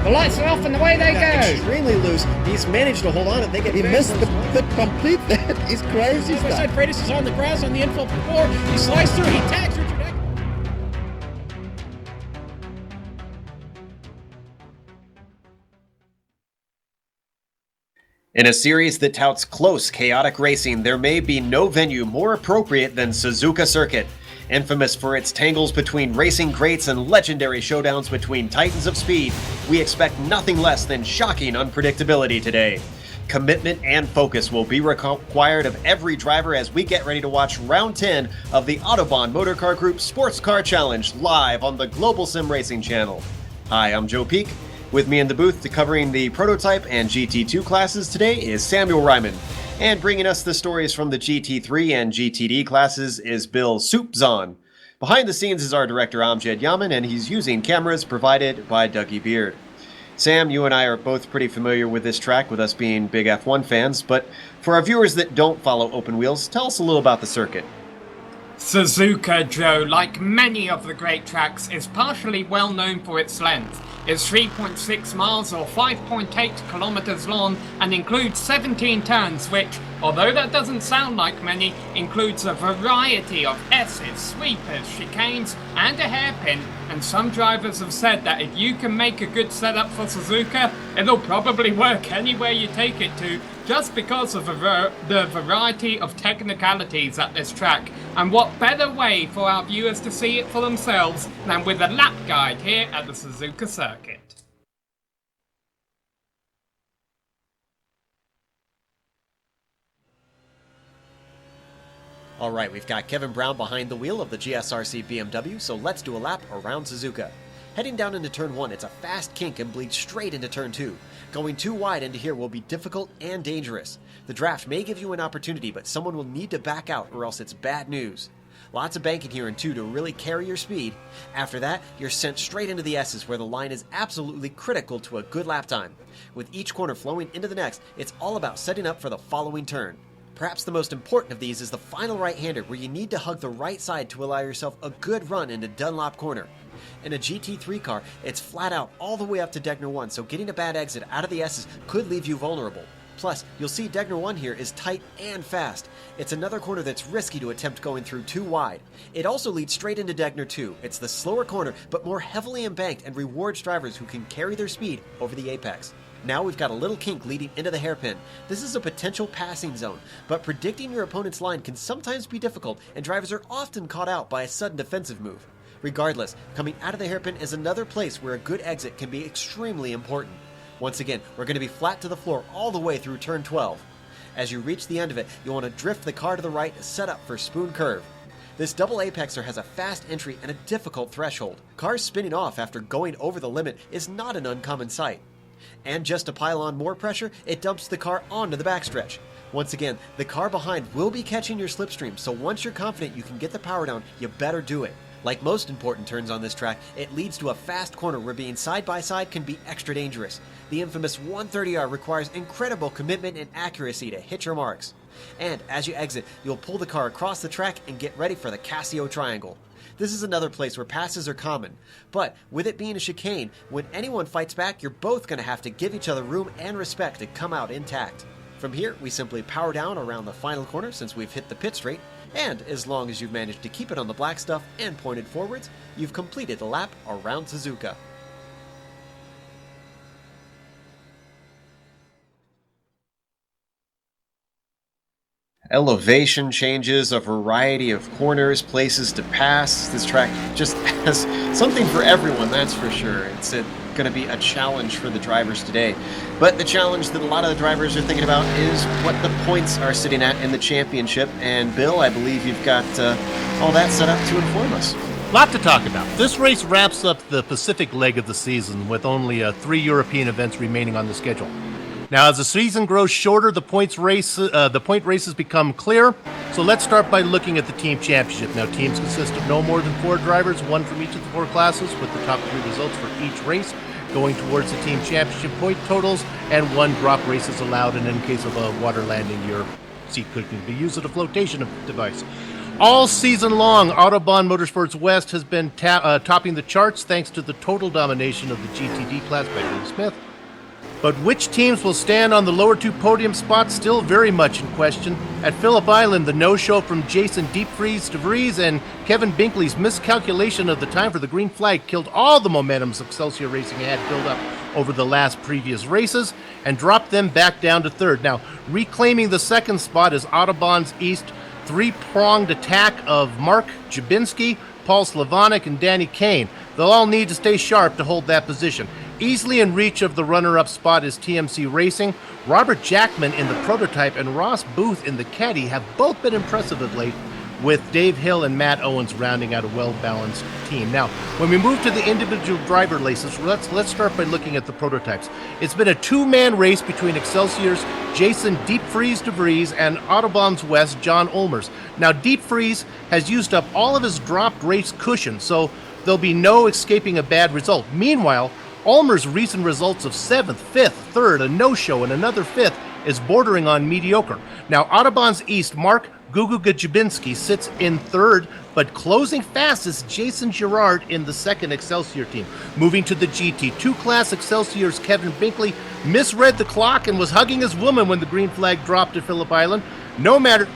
The lights are off and away they go. Extremely loose. He's managed to hold on and he missed the complete that. He's crazy stuff. Side Freitas is on the grass on the infield before. He slides through. He tags Richard Eck. In a series that touts close, chaotic racing, there may be no venue more appropriate than Suzuka Circuit. Infamous for its tangles between racing greats and legendary showdowns between titans of speed, we expect nothing less than shocking unpredictability today. Commitment and focus will be required of every driver as we get ready to watch round 10 of the Autobahn Motorcar Group Sportscar Challenge live on the Global Sim Racing channel. Hi, I'm Joe Peak. With me in the booth to covering the prototype and GT2 classes today is Samuel Ryman. And bringing us the stories from the GT3 and GTD classes is Bill Soupzon. Behind the scenes is our director Amjad Yaman, and he's using cameras provided by Dougie Beard. Sam, you and I are both pretty familiar with this track, with us being big F1 fans, but for our viewers that don't follow open wheels, tell us a little about the circuit. Suzuka, Joe, like many of the great tracks, is partially well known for its length. It's 3.6 miles or 5.8 kilometers long and includes 17 turns, which, although that doesn't sound like many, includes a variety of S's, sweepers, chicanes, and a hairpin. And some drivers have said that if you can make a good setup for Suzuka, it'll probably work anywhere you take it to, just because of the variety of technicalities at this track. And what better way for our viewers to see it for themselves than with a lap guide here at the Suzuka circuit. All right, we've got Kevin Brown behind the wheel of the GSRC BMW, so let's do a lap around Suzuka. Heading down into turn 1, it's a fast kink and bleeds straight into turn 2. Going too wide into here will be difficult and dangerous. The draft may give you an opportunity, but someone will need to back out or else it's bad news. Lots of banking here in 2 to really carry your speed. After that, you're sent straight into the S's where the line is absolutely critical to a good lap time. With each corner flowing into the next, it's all about setting up for the following turn. Perhaps the most important of these is the final right-hander, where you need to hug the right side to allow yourself a good run into Dunlop Corner. In a GT3 car, it's flat out all the way up to Degner 1, so getting a bad exit out of the S's could leave you vulnerable. Plus, you'll see Degner 1 here is tight and fast. It's another corner that's risky to attempt going through too wide. It also leads straight into Degner 2. It's the slower corner, but more heavily embanked and rewards drivers who can carry their speed over the apex. Now we've got a little kink leading into the hairpin. This is a potential passing zone, but predicting your opponent's line can sometimes be difficult, and drivers are often caught out by a sudden defensive move. Regardless, coming out of the hairpin is another place where a good exit can be extremely important. Once again, we're going to be flat to the floor all the way through turn 12. As you reach the end of it, you'll want to drift the car to the right to set up for spoon curve. This double apexer has a fast entry and a difficult threshold. Cars spinning off after going over the limit is not an uncommon sight. And just to pile on more pressure, it dumps the car onto the backstretch. Once again, the car behind will be catching your slipstream, so once you're confident you can get the power down, you better do it. Like most important turns on this track, it leads to a fast corner where being side by side can be extra dangerous. The infamous 130R requires incredible commitment and accuracy to hit your marks. And as you exit, you'll pull the car across the track and get ready for the Casio Triangle. This is another place where passes are common, but with it being a chicane, when anyone fights back, you're both going to have to give each other room and respect to come out intact. From here, we simply power down around the final corner since we've hit the pit straight, and as long as you've managed to keep it on the black stuff and pointed forwards, you've completed the lap around Suzuka. Elevation changes, a variety of corners, places to pass. This track just has something for everyone, that's for sure. It's going to be a challenge for the drivers today. But the challenge that a lot of the drivers are thinking about is what the points are sitting at in the championship. And Bill, I believe you've got all that set up to inform us. Lot to talk about. This race wraps up the Pacific leg of the season with only 3 European events remaining on the schedule. Now, as the season grows shorter, the point races become clear. So let's start by looking at the team championship. Now, teams consist of no more than 4 drivers, 1 from each of the 4 classes, with the top 3 results for each race going towards the team championship point totals, and 1 drop race is allowed, and in case of a water landing, your seat could be used as a flotation device. All season long, Autobahn Motorsports West has been topping the charts thanks to the total domination of the GTD class by Billy Smith. But which teams will stand on the lower two podium spots still very much in question. At Phillip Island, the no-show from Jason Deepfreeze DeVries and Kevin Binkley's miscalculation of the time for the green flag killed all the momentum Excelsior Racing had built up over the last previous races and dropped them back down to third. Now, reclaiming the second spot is Autobahn's East three-pronged attack of Mark Jabinski, Paul Slavonic, and Danny Kane. They'll all need to stay sharp to hold that position. Easily in reach of the runner-up spot is TMC Racing. Robert Jackman in the prototype and Ross Booth in the caddy have both been impressive of late, with Dave Hill and Matt Owens rounding out a well-balanced team. Now, when we move to the individual driver races, let's start by looking at the prototypes. It's been a two-man race between Excelsior's Jason Deepfreeze DeVries and Autobahn's West John Olmers. Now, Deepfreeze has used up all of his dropped race cushion, so there'll be no escaping a bad result. Meanwhile, Ulmer's recent results of 7th, 5th, 3rd, a no-show, and another 5th is bordering on mediocre. Now, Autobahn's East, Mark Gugugajabinski sits in 3rd, but closing fast is Jason Girard in the 2nd Excelsior team. Moving to the GT2 class, Excelsior's Kevin Binkley misread the clock and was hugging his woman when the green flag dropped at Phillip Island. No matter,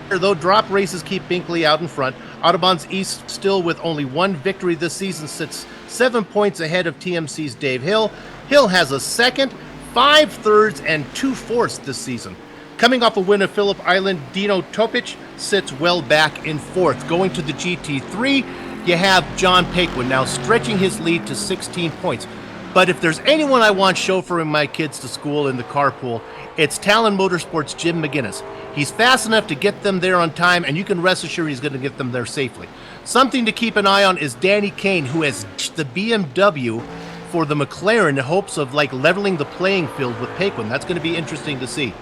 though, drop races keep Binkley out in front. Autobahn's East, still with only one victory this season, sits 7 points ahead of TMC's Dave Hill. Hill has a 2nd, 5 thirds, and 2 fourths this season. Coming off a win at Phillip Island, Dino Topic sits well back in 4th. Going to the GT3, you have John Paquin now stretching his lead to 16 points. But if there's anyone I want chauffeuring my kids to school in the carpool, it's Talon Motorsports' Jim McGinnis. He's fast enough to get them there on time, and you can rest assured he's going to get them there safely. Something to keep an eye on is Danny Kane, who has the BMW for the McLaren in hopes of leveling the playing field with Paquin. That's going to be interesting to see.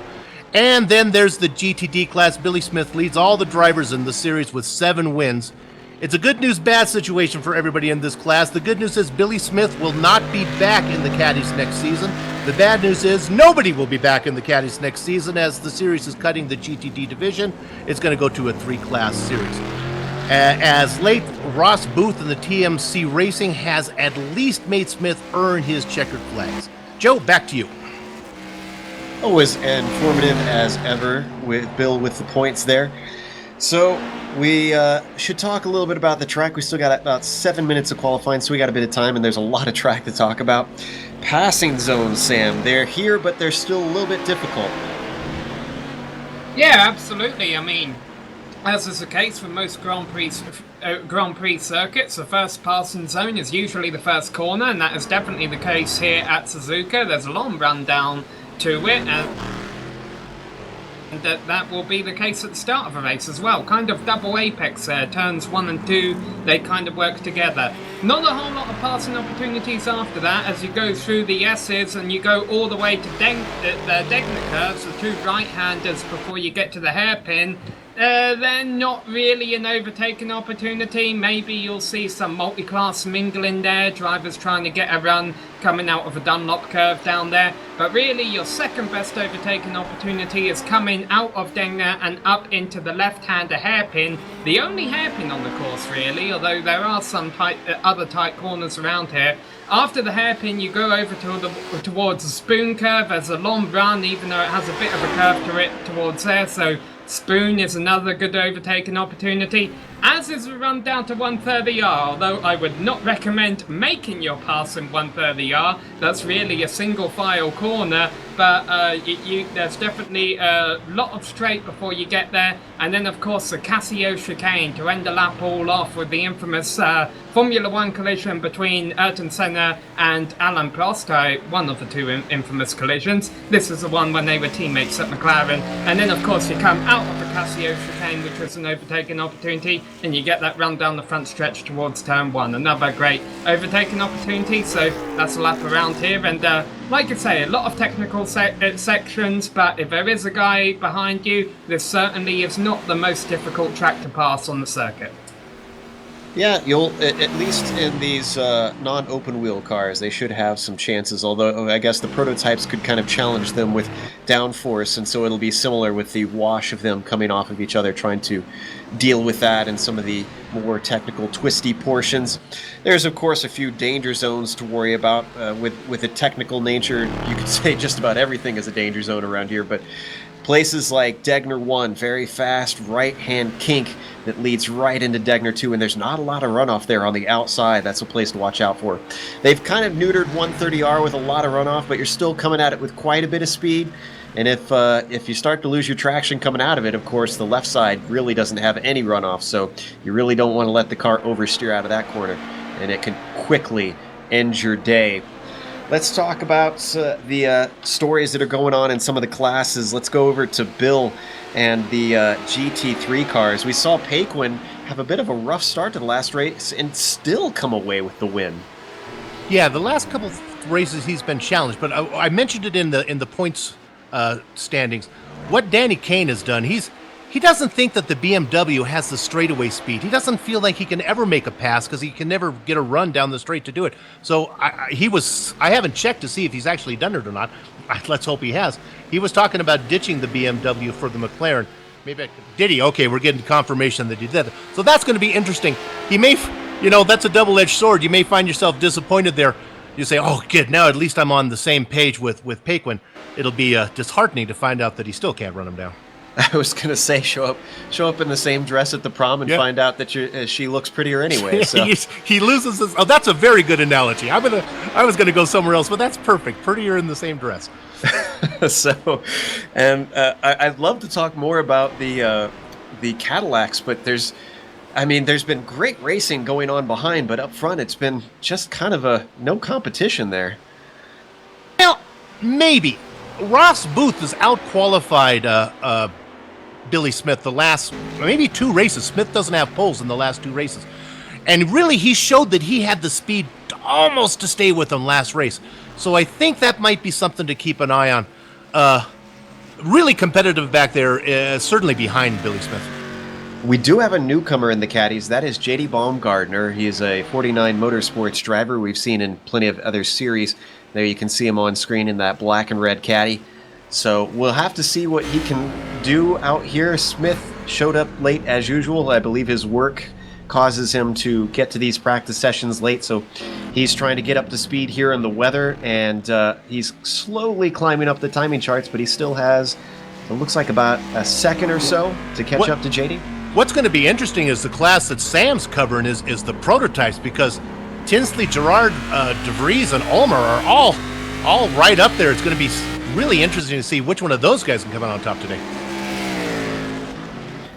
And then there's the GTD class. Billy Smith leads all the drivers in the series with 7 wins. It's a good news, bad situation for everybody in this class. The good news is Billy Smith will not be back in the Caddies next season. The bad news is nobody will be back in the Caddies next season, as the series is cutting the GTD division. It's going to go to a 3-class series. As late, Ross Booth in the TMC Racing has at least made Smith earn his checkered flags. Joe, back to you. Always informative as ever with Bill with the points there. So we should talk a little bit about the track. We still got about 7 minutes of qualifying, so we got a bit of time, and there's a lot of track to talk about. Passing zones, Sam. They're here, but they're still a little bit difficult. Yeah, absolutely. I mean, as is the case for most Grand Prix circuits, the first passing zone is usually the first corner, and that is definitely the case here at Suzuka. There's a long run down to it, and that will be the case at the start of a race as well. Kind of double apex there. Turns 1 and 2, they kind of work together. Not a whole lot of passing opportunities after that as you go through the S's and you go all the way to the Degner curves, the 2 right-handers before you get to the hairpin. They're not really an overtaking opportunity. Maybe you'll see some multi-class mingling there, drivers trying to get a run coming out of a Dunlop curve down there. But really, your second best overtaking opportunity is coming out of Degner and up into the left-hander hairpin. The only hairpin on the course, really, although there are some other tight corners around here. After the hairpin, you go over towards the spoon curve. There's a long run, even though it has a bit of a curve to it towards there, so spoon is another good overtaking opportunity, as is the run down to 1/30R, although I would not recommend making your pass in 1/30R. That's really a single file corner, but there's definitely a lot of straight before you get there. And then of course the Casio chicane to end the lap all off with the infamous Formula 1 collision between Ayrton Senna and Alain Prost, one of the 2 infamous collisions. This is the one when they were teammates at McLaren. And then of course you come out of the Casio chicane, which was an overtaking opportunity, and you get that run down the front stretch towards turn 1. Another great overtaking opportunity, so that's a lap around here. And like I say, a lot of technical sections, but if there is a guy behind you, this certainly is not the most difficult track to pass on the circuit. Yeah, you'll at least in these non-open wheel cars, they should have some chances. Although I guess the prototypes could kind of challenge them with downforce, and so it'll be similar with the wash of them coming off of each other, trying to deal with that and some of the more technical, twisty portions. There's of course a few danger zones to worry about with the technical nature. You could say just about everything is a danger zone around here, but places like Degner 1, very fast right-hand kink that leads right into Degner 2, and there's not a lot of runoff there on the outside. That's a place to watch out for. They've kind of neutered 130R with a lot of runoff, but you're still coming at it with quite a bit of speed. And if you start to lose your traction coming out of it, of course, the left side really doesn't have any runoff, so you really don't want to let the car oversteer out of that corner, and it can quickly end your day. Let's talk about the stories that are going on in some of the classes. Let's go over to Bill and the GT3 cars. We saw Paquin have a bit of a rough start to the last race and still come away with the win. Yeah, the last couple of races he's been challenged, but I mentioned it in the points standings. What Danny Kane has done, he doesn't think that the BMW has the straightaway speed. He doesn't feel like he can ever make a pass because he can never get a run down the straight to do it. So I haven't checked to see if he's actually done it or not. Let's hope he has. He was talking about ditching the BMW for the McLaren. Did he? Okay, we're getting confirmation that he did it. So that's going to be interesting. He may, that's a double-edged sword. You may find yourself disappointed there. You say, oh, good, now at least I'm on the same page with Paquin. It'll be disheartening to find out that he still can't run him down. I was gonna say show up in the same dress at the prom and find out that she looks prettier anyway. So. he loses his. Oh, that's a very good analogy. I was gonna go somewhere else, but that's perfect. Prettier in the same dress. So, and I'd love to talk more about the Cadillacs, but there's been great racing going on behind, but up front it's been just kind of no competition there. Well, maybe. Ross Booth has outqualified Billy Smith the last maybe 2 races. Smith doesn't have poles in the last 2 races. And really, he showed that he had the speed almost to stay with him last race. So I think that might be something to keep an eye on. Really competitive back there, certainly behind Billy Smith. We do have a newcomer in the Caddies. That is J.D. Baumgartner. He is a 49 Motorsports driver we've seen in plenty of other series. There you can see him on screen in that black and red Caddy. So we'll have to see what he can do out here. Smith showed up late as usual. I believe his work causes him to get to these practice sessions late, so he's trying to get up to speed here in the weather, and he's slowly climbing up the timing charts, but he still has, it looks like about a second or so to catch up to JD. What's going to be interesting is the class that Sam's covering is the prototypes, because Tinsley, Gerard, DeVries, and Ulmer are all right up there. It's going to be really interesting to see which one of those guys can come out on top today.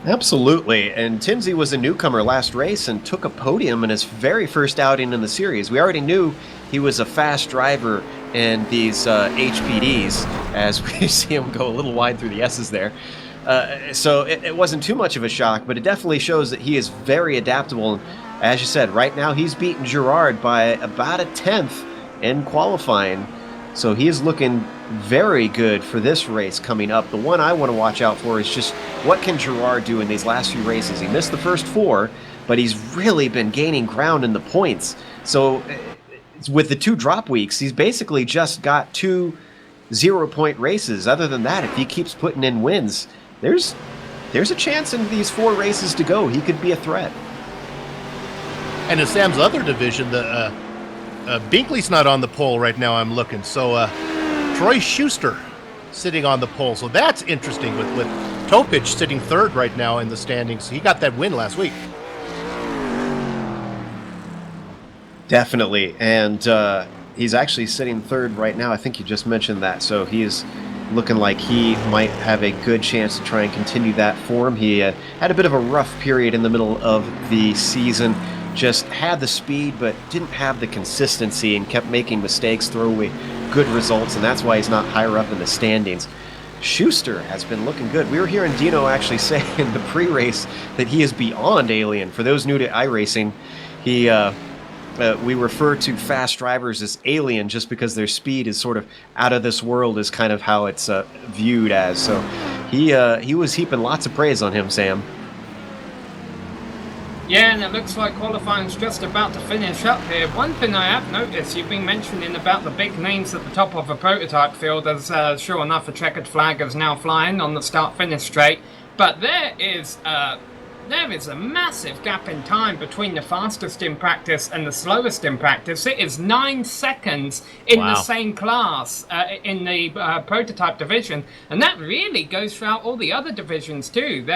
Absolutely, and Tinsey was a newcomer last race and took a podium in his very first outing in the series. We already knew he was a fast driver in these HPDs, as we see him go a little wide through the S's there. So it wasn't too much of a shock, but it definitely shows that he is very adaptable. As you said, right now he's beaten Gerard by about a 10th in qualifying. So he is looking very good for this race coming up. The one I want to watch out for is just what can Gerard do in these last few races. He missed the first 4, but he's really been gaining ground in the points. So with the 2 drop weeks, he's basically just got 2 0-point races. Other than that, if he keeps putting in wins, there's a chance in these 4 races to go. He could be a threat. And in Sam's other division, the Binkley's not on the pole right now, I'm looking. So Troy Schuster sitting on the pole. So that's interesting with Topich sitting 3rd right now in the standings. He got that win last week. Definitely. And he's actually sitting 3rd right now. I think you just mentioned that. So he is looking like he might have a good chance to try and continue that form. He had a bit of a rough period in the middle of the season. Just had the speed, but didn't have the consistency and kept making mistakes, throw away good results, and that's why he's not higher up in the standings. Schuster has been looking good. We were hearing Dino actually say in the pre-race that he is beyond alien. For those new to iRacing, we refer to fast drivers as alien just because their speed is sort of out of this world, is kind of how it's viewed as. So he was heaping lots of praise on him, Sam. Yeah, and it looks like qualifying's just about to finish up here. One thing I have noticed, you've been mentioning about the big names at the top of a prototype field, as sure enough a checkered flag is now flying on the start-finish straight. But there is a massive gap in time between the fastest in practice and the slowest in practice. It is 9 seconds in the same class in the prototype division, and that really goes throughout all the other divisions too.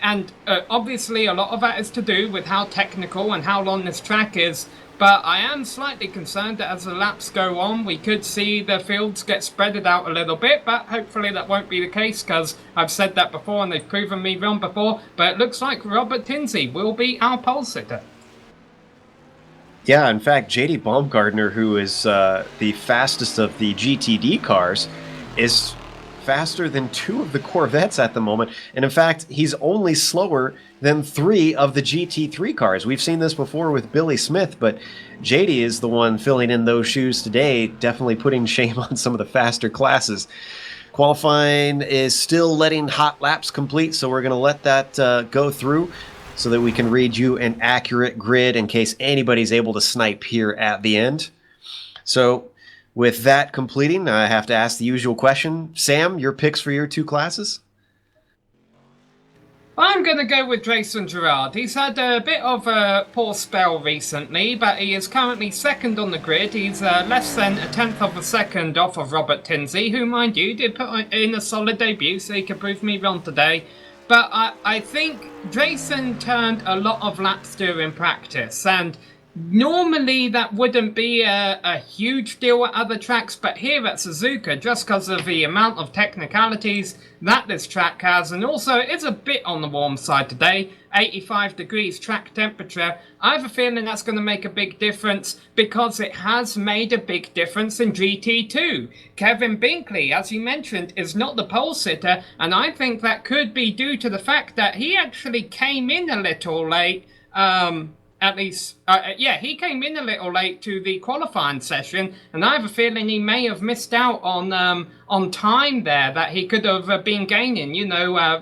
And obviously a lot of that is to do with how technical and how long this track is, but I am slightly concerned that as the laps go on, we could see the fields get spreaded out a little bit, but hopefully that won't be the case, because I've said that before and they've proven me wrong before. But it looks like Robert Tinsley will be our pole sitter. Yeah, in fact, JD Baumgartner, who is the fastest of the GTD cars, is faster than 2 of the Corvettes at the moment. And in fact, he's only slower than 3 of the GT3 cars. We've seen this before with Billy Smith, but JD is the one filling in those shoes today, definitely putting shame on some of the faster classes. Qualifying is still letting hot laps complete, so we're going to let that go through so that we can read you an accurate grid in case anybody's able to snipe here at the end. So with that completing, I have to ask the usual question. Sam, your picks for your 2 classes? I'm going to go with Jason Gerard. He's had a bit of a poor spell recently, but he is currently second on the grid. He's less than 1/10 of a second off of Robert Tinsley, who, mind you, did put in a solid debut, so he can prove me wrong today. But I think Jason turned a lot of laps during practice, and normally that wouldn't be a huge deal at other tracks, but here at Suzuka, just because of the amount of technicalities that this track has, and also it's a bit on the warm side today, 85 degrees track temperature, I have a feeling that's going to make a big difference, because it has made a big difference in GT2. Kevin Binkley, as you mentioned, is not the pole sitter, and I think that could be due to the fact that he actually came in a little late, he came in a little late to the qualifying session, and I have a feeling he may have missed out on time there that he could have been gaining,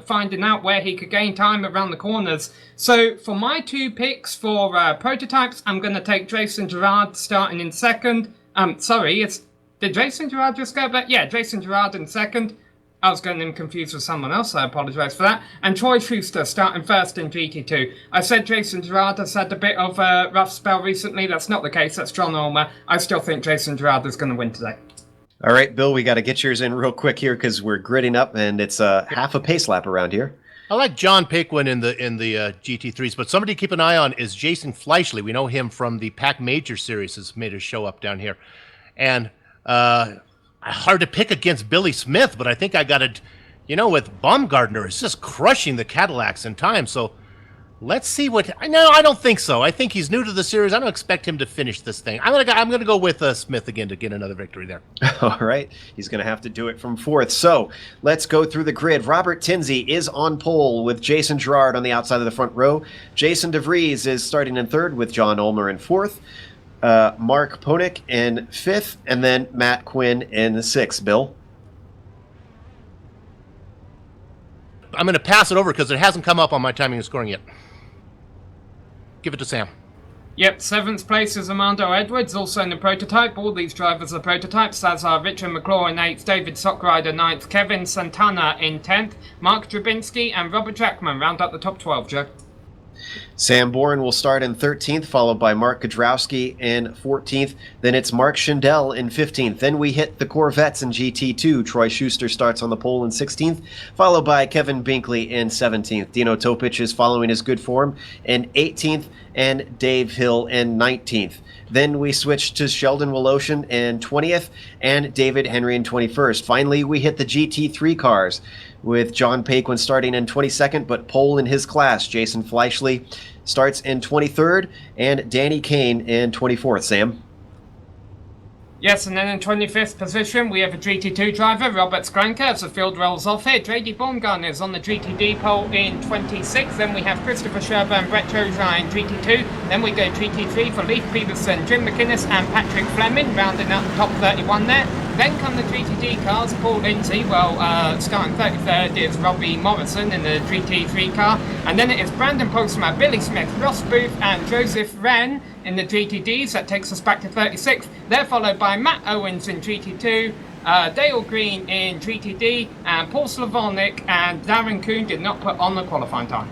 finding out where he could gain time around the corners. So for my 2 picks for prototypes, I'm going to take Jason Gerard starting in second. Did Jason Gerard just go back? Yeah, Jason Gerard in second. I was getting him confused with someone else, I apologise for that. And Troy Schuster starting first in GT2. I said Jason Gerard has had a bit of a rough spell recently. That's not the case. That's John Ulmer. I still think Jason Gerard is going to win today. All right, Bill, we got to get yours in real quick here because we're gridding up, and it's half a pace lap around here. I like John Paquin in the GT3s, but somebody to keep an eye on is Jason Fleischle. We know him from the Pac Major series, has made a show up down here. And hard to pick against Billy Smith, but I think I got it, with Baumgartner. It's just crushing the Cadillacs in time. So let's see what. No, I don't think so. I think he's new to the series. I don't expect him to finish this thing. I'm gonna go with Smith again to get another victory there. All right, he's gonna have to do it from 4th. So let's go through the grid. Robert Tinsley is on pole with Jason Gerard on the outside of the front row. Jason DeVries is starting in 3rd with John Ulmer in 4th. Mark Ponick in 5th, and then Matt Quinn in 6th. Bill? I'm going to pass it over because it hasn't come up on my timing and scoring yet. Give it to Sam. Yep, 7th place is Armando Edwards, also in the prototype. All these drivers are prototypes, as are Richard McClaw in 8th, David Sockrider 9th, Kevin Santana in 10th, Mark Drabinski and Robert Jackman round up the top 12, Joe. Sam Bourne will start in 13th, followed by Mark Kudrowski in 14th. Then it's Mark Schindel in 15th. Then we hit the Corvettes in GT2. Troy Schuster starts on the pole in 16th, followed by Kevin Binkley in 17th. Dino Topic is following his good form in 18th, and Dave Hill in 19th. Then we switch to Sheldon Woloshin in 20th and David Henry in 21st. Finally, we hit the GT3 cars with John Paquin starting in 22nd, but pole in his class. Jason Fleischle starts in 23rd and Danny Kane in 24th. Sam? Yes, and then in 25th position, we have a GT2 driver, Robert Skranka, as the field rolls off here. JD Baumgartner is on the GTD pole in 26th. Then we have Christopher Sherber and Brett Josai in GT2. Then we go GT3 for Leif Peterson, Jim McInnes and Patrick Fleming, rounding out the top 31 there. Then come the GTD cars, Paul Lindsay, starting 33rd is Robbie Morrison in the GT3 car. And then it is Brandon Postma, Billy Smith, Ross Booth and Joseph Wren in the GTDs. That takes us back to 36th. They're followed by Matt Owens in GT2, Dale Green in GTD, and Paul Slavonic and Darren Kuhn did not put on the qualifying time.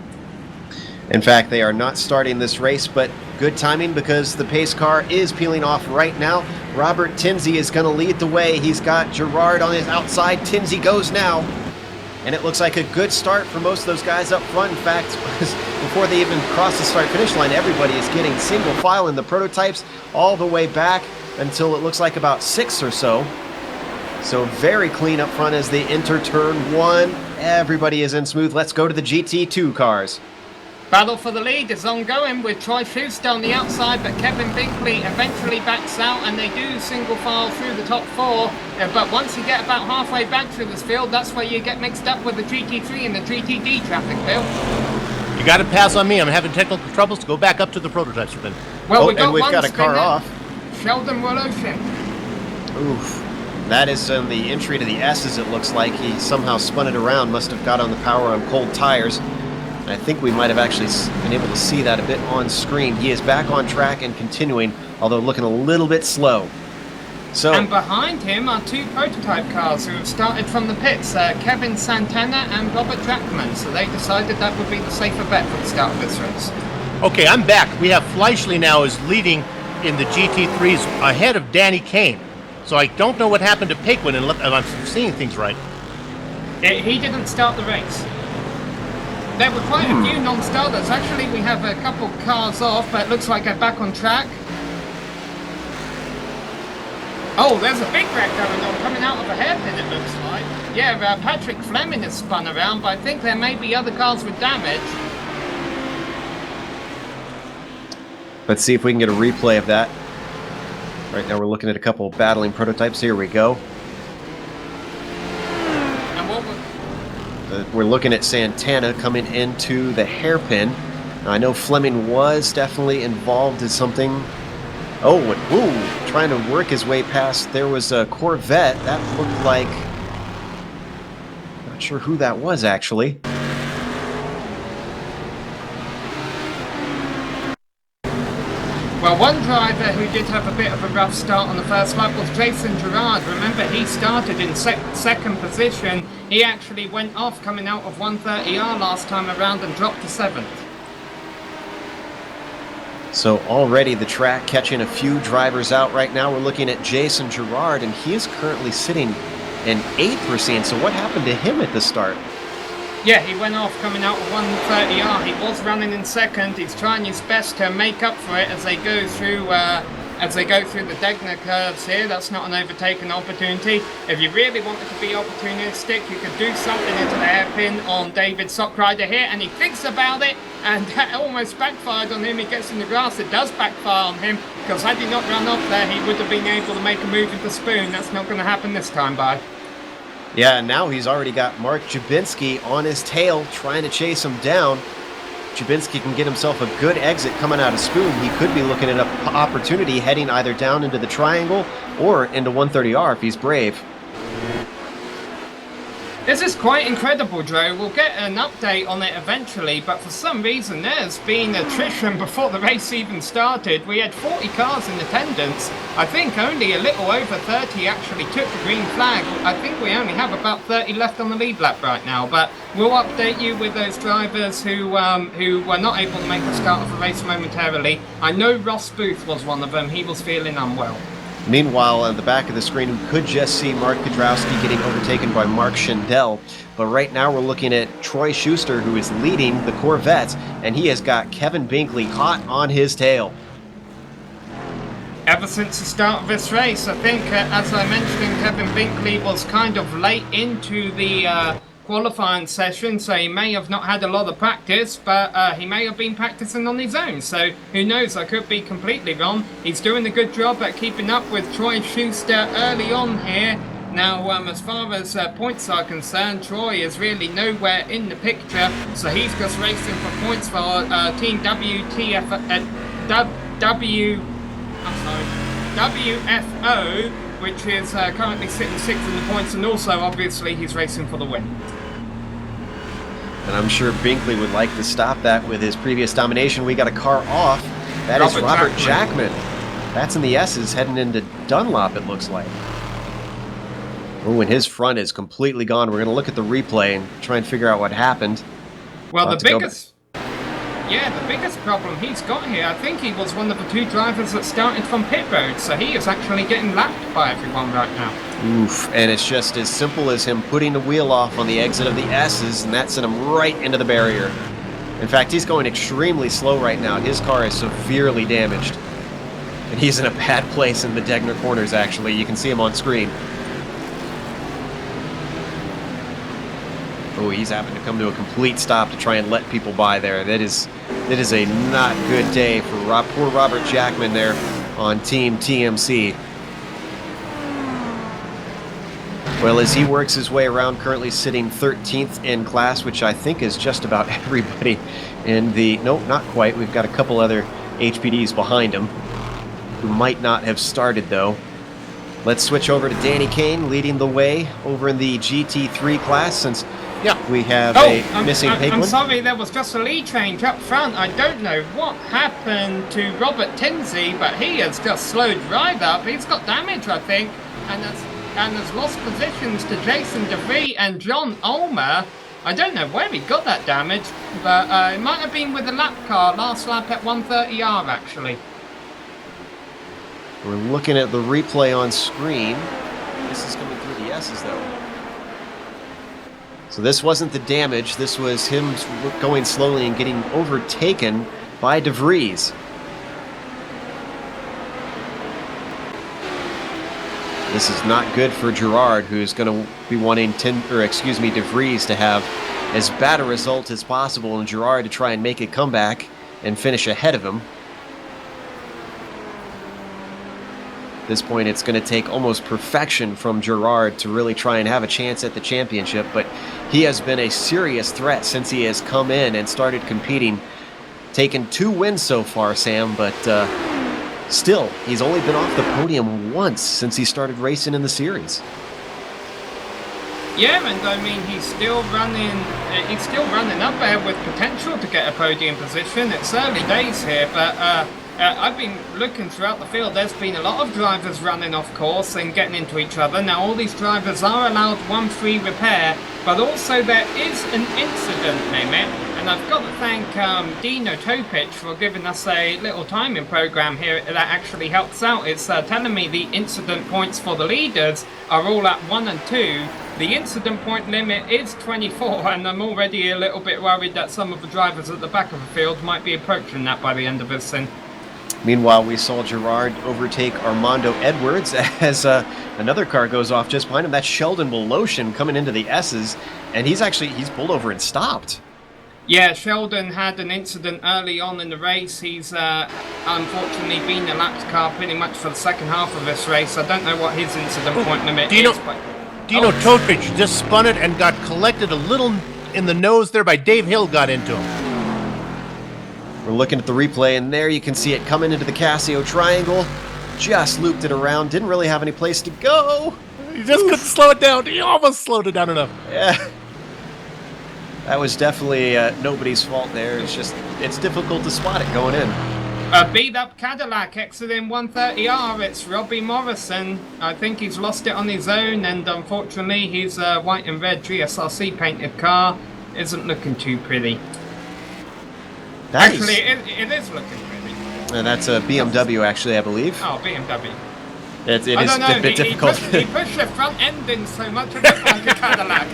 In fact, they are not starting this race, but good timing because the pace car is peeling off right now. Robert Tinsey is going to lead the way. He's got Gerard on his outside. Tinsey goes now. And it looks like a good start for most of those guys up front. In fact, before they even cross the start-finish line, everybody is getting single file in the prototypes all the way back until it looks like about 6 or so. So very clean up front as they enter turn 1. Everybody is in smooth. Let's go to the GT2 cars. Battle for the lead is ongoing with Troy Schuster on the outside, but Kevin Binkley eventually backs out and they do single file through the top 4. But once you get about halfway back through this field, that's where you get mixed up with the GT3 and the GTD traffic, Bill. You got to pass on me. I'm having technical troubles to go back up to the prototypes. Well, we've got a car off. Sheldon Woloshin. Oof. That is on the entry to the S's, it looks like. He somehow spun it around, must have got on the power on cold tires. I think we might have actually been able to see that a bit on screen. He is back on track and continuing, although looking a little bit slow. And behind him are 2 prototype cars who have started from the pits, Kevin Santana and Robert Jackman. So they decided that would be the safer bet for the start of this race. Okay, I'm back. We have Fleischle now is leading in the GT3s ahead of Danny Kane. So I don't know what happened to Paquin, and I'm seeing things right. He didn't start the race. There were quite a few non-starters. Actually, we have a couple cars off, but it looks like they're back on track. Oh, there's a big wreck going on, coming out of a hairpin, it looks like. Yeah, Patrick Fleming has spun around, but I think there may be other cars with damage. Let's see if we can get a replay of that. Right now we're looking at a couple of battling prototypes. Here we go. We're looking at Santana coming into the hairpin. Now, I know Fleming was definitely involved in something. Oh, woo! Trying to work his way past. There was a Corvette. That looked like... Not sure who that was, actually. Well, one driver who did have a bit of a rough start on the first lap was Jason Gerard. Remember, he started in second position. He actually went off coming out of 130R last time around and dropped to 7th. So already the track catching a few drivers out right now. We're looking at Jason Gerard, and he is currently sitting in 8th, we're seeing. So what happened to him at the start? Yeah, he went off coming out of 130R. He was running in second. He's trying his best to make up for it as they go through the Degner curves here. That's not an overtaken opportunity. If you really wanted to be opportunistic, you could do something into the hairpin on David Sockrider here, and he thinks about it, and that almost backfired on him. He gets in the grass. It does backfire on him, because had he not run off there, he would have been able to make a move with the spoon. That's not going to happen this time, bye. Yeah, and now he's already got Mark Jabinski on his tail, trying to chase him down. Jabinski can get himself a good exit coming out of Spoon. He could be looking at an opportunity heading either down into the triangle or into 130R if he's brave. This is quite incredible, Joe. We'll get an update on it eventually, but for some reason there's been attrition before the race even started. We had 40 cars in attendance. I think only a little over 30 actually took the green flag. I think we only have about 30 left on the lead lap right now, but we'll update you with those drivers who were not able to make the start of the race momentarily. I know Ross Booth was one of them. He was feeling unwell. Meanwhile, on the back of the screen, we could just see Mark Kudrowski getting overtaken by Mark Schindel. But right now we're looking at Troy Schuster, who is leading the Corvettes, and he has got Kevin Binkley hot on his tail. Ever since the start of this race, I think, as I mentioned, Kevin Binkley was kind of late into the qualifying session, so he may have not had a lot of practice, but he may have been practicing on his own, so who knows, I could be completely wrong. He's doing a good job at keeping up with Troy Schuster early on here. Now, as far as points are concerned, Troy is really nowhere in the picture, so he's just racing for points for Team WFO, which is currently sitting 6th in the points, and also, obviously, he's racing for the win. And I'm sure Binkley would like to stop that with his previous domination. We got a car off. That is Robert Jackman. That's in the S's heading into Dunlop, it looks like. Oh, and his front is completely gone. We're going to look at the replay and try and figure out what happened. Well, the biggest problem he's got here, I think he was one of the 2 drivers that started from pit road, so he is actually getting lapped by everyone right now. Oof, and it's just as simple as him putting the wheel off on the exit of the S's, and that sent him right into the barrier. In fact, he's going extremely slow right now. His car is severely damaged. And he's in a bad place in the Degner corners, actually. You can see him on screen. Oh, he's having to come to a complete stop to try and let people by there. That is a not good day for poor Robert Jackman there on Team TMC. Well, as he works his way around, currently sitting 13th in class, which I think is just about everybody in the... No, not quite. We've got a couple other HPDs behind him who might not have started, though. Let's switch over to Danny Kane leading the way over in the GT3 class, since we have a missing Paquin. I'm sorry, there was just a lead change up front. I don't know what happened to Robert Tinsey, but he has just slowed right up. He's got damage, I think, and has lost positions to Jason DeVries and John Ulmer. I don't know where he got that damage, but it might have been with the lap car, last lap at 130R, actually. We're looking at the replay on screen. This is coming through the S's, though. So this wasn't the damage. This was him going slowly and getting overtaken by DeVries. This is not good for Gerard, who's going to be wanting DeVries to have as bad a result as possible, and Gerard to try and make a comeback and finish ahead of him. At this point, it's going to take almost perfection from Gerard to really try and have a chance at the championship, but he has been a serious threat since he has come in and started competing. Taken 2 wins so far, Sam, but still, he's only been off the podium once since he started racing in the series. Yeah, and I mean, he's still running up there with potential to get a podium position. It's early days here, but I've been looking throughout the field. There's been a lot of drivers running off course and getting into each other. Now, all these drivers are allowed 1 free repair, but also there is an incident limit. And I've got to thank Dino Topic for giving us a little timing program here that actually helps out. It's telling me the incident points for the leaders are all at 1 and 2. The incident point limit is 24, and I'm already a little bit worried that some of the drivers at the back of the field might be approaching that by the end of this thing. Meanwhile, we saw Gerard overtake Armando Edwards as another car goes off just behind him. That's Sheldon Woloshin coming into the S's, and he's pulled over and stopped. Yeah, Sheldon had an incident early on in the race. He's unfortunately been a lapped car pretty much for the second half of this race. I don't know what his incident point limit is. Dino Topic just spun it and got collected a little in the nose there by Dave Hill, got into him. We're looking at the replay, and there you can see it coming into the Casio triangle. Just looped it around. Didn't really have any place to go. He just couldn't slow it down. He almost slowed it down enough. Yeah. That was definitely nobody's fault there. It's difficult to spot it going in. A beat-up Cadillac exiting 130R. It's Robbie Morrison. I think he's lost it on his own, and unfortunately his white and red GSRC painted car isn't looking too pretty. Actually, it is looking pretty. And that's a BMW, actually, I believe. Oh, BMW. It is a bit difficult. He pushed the front end in so much of it like a Cadillac.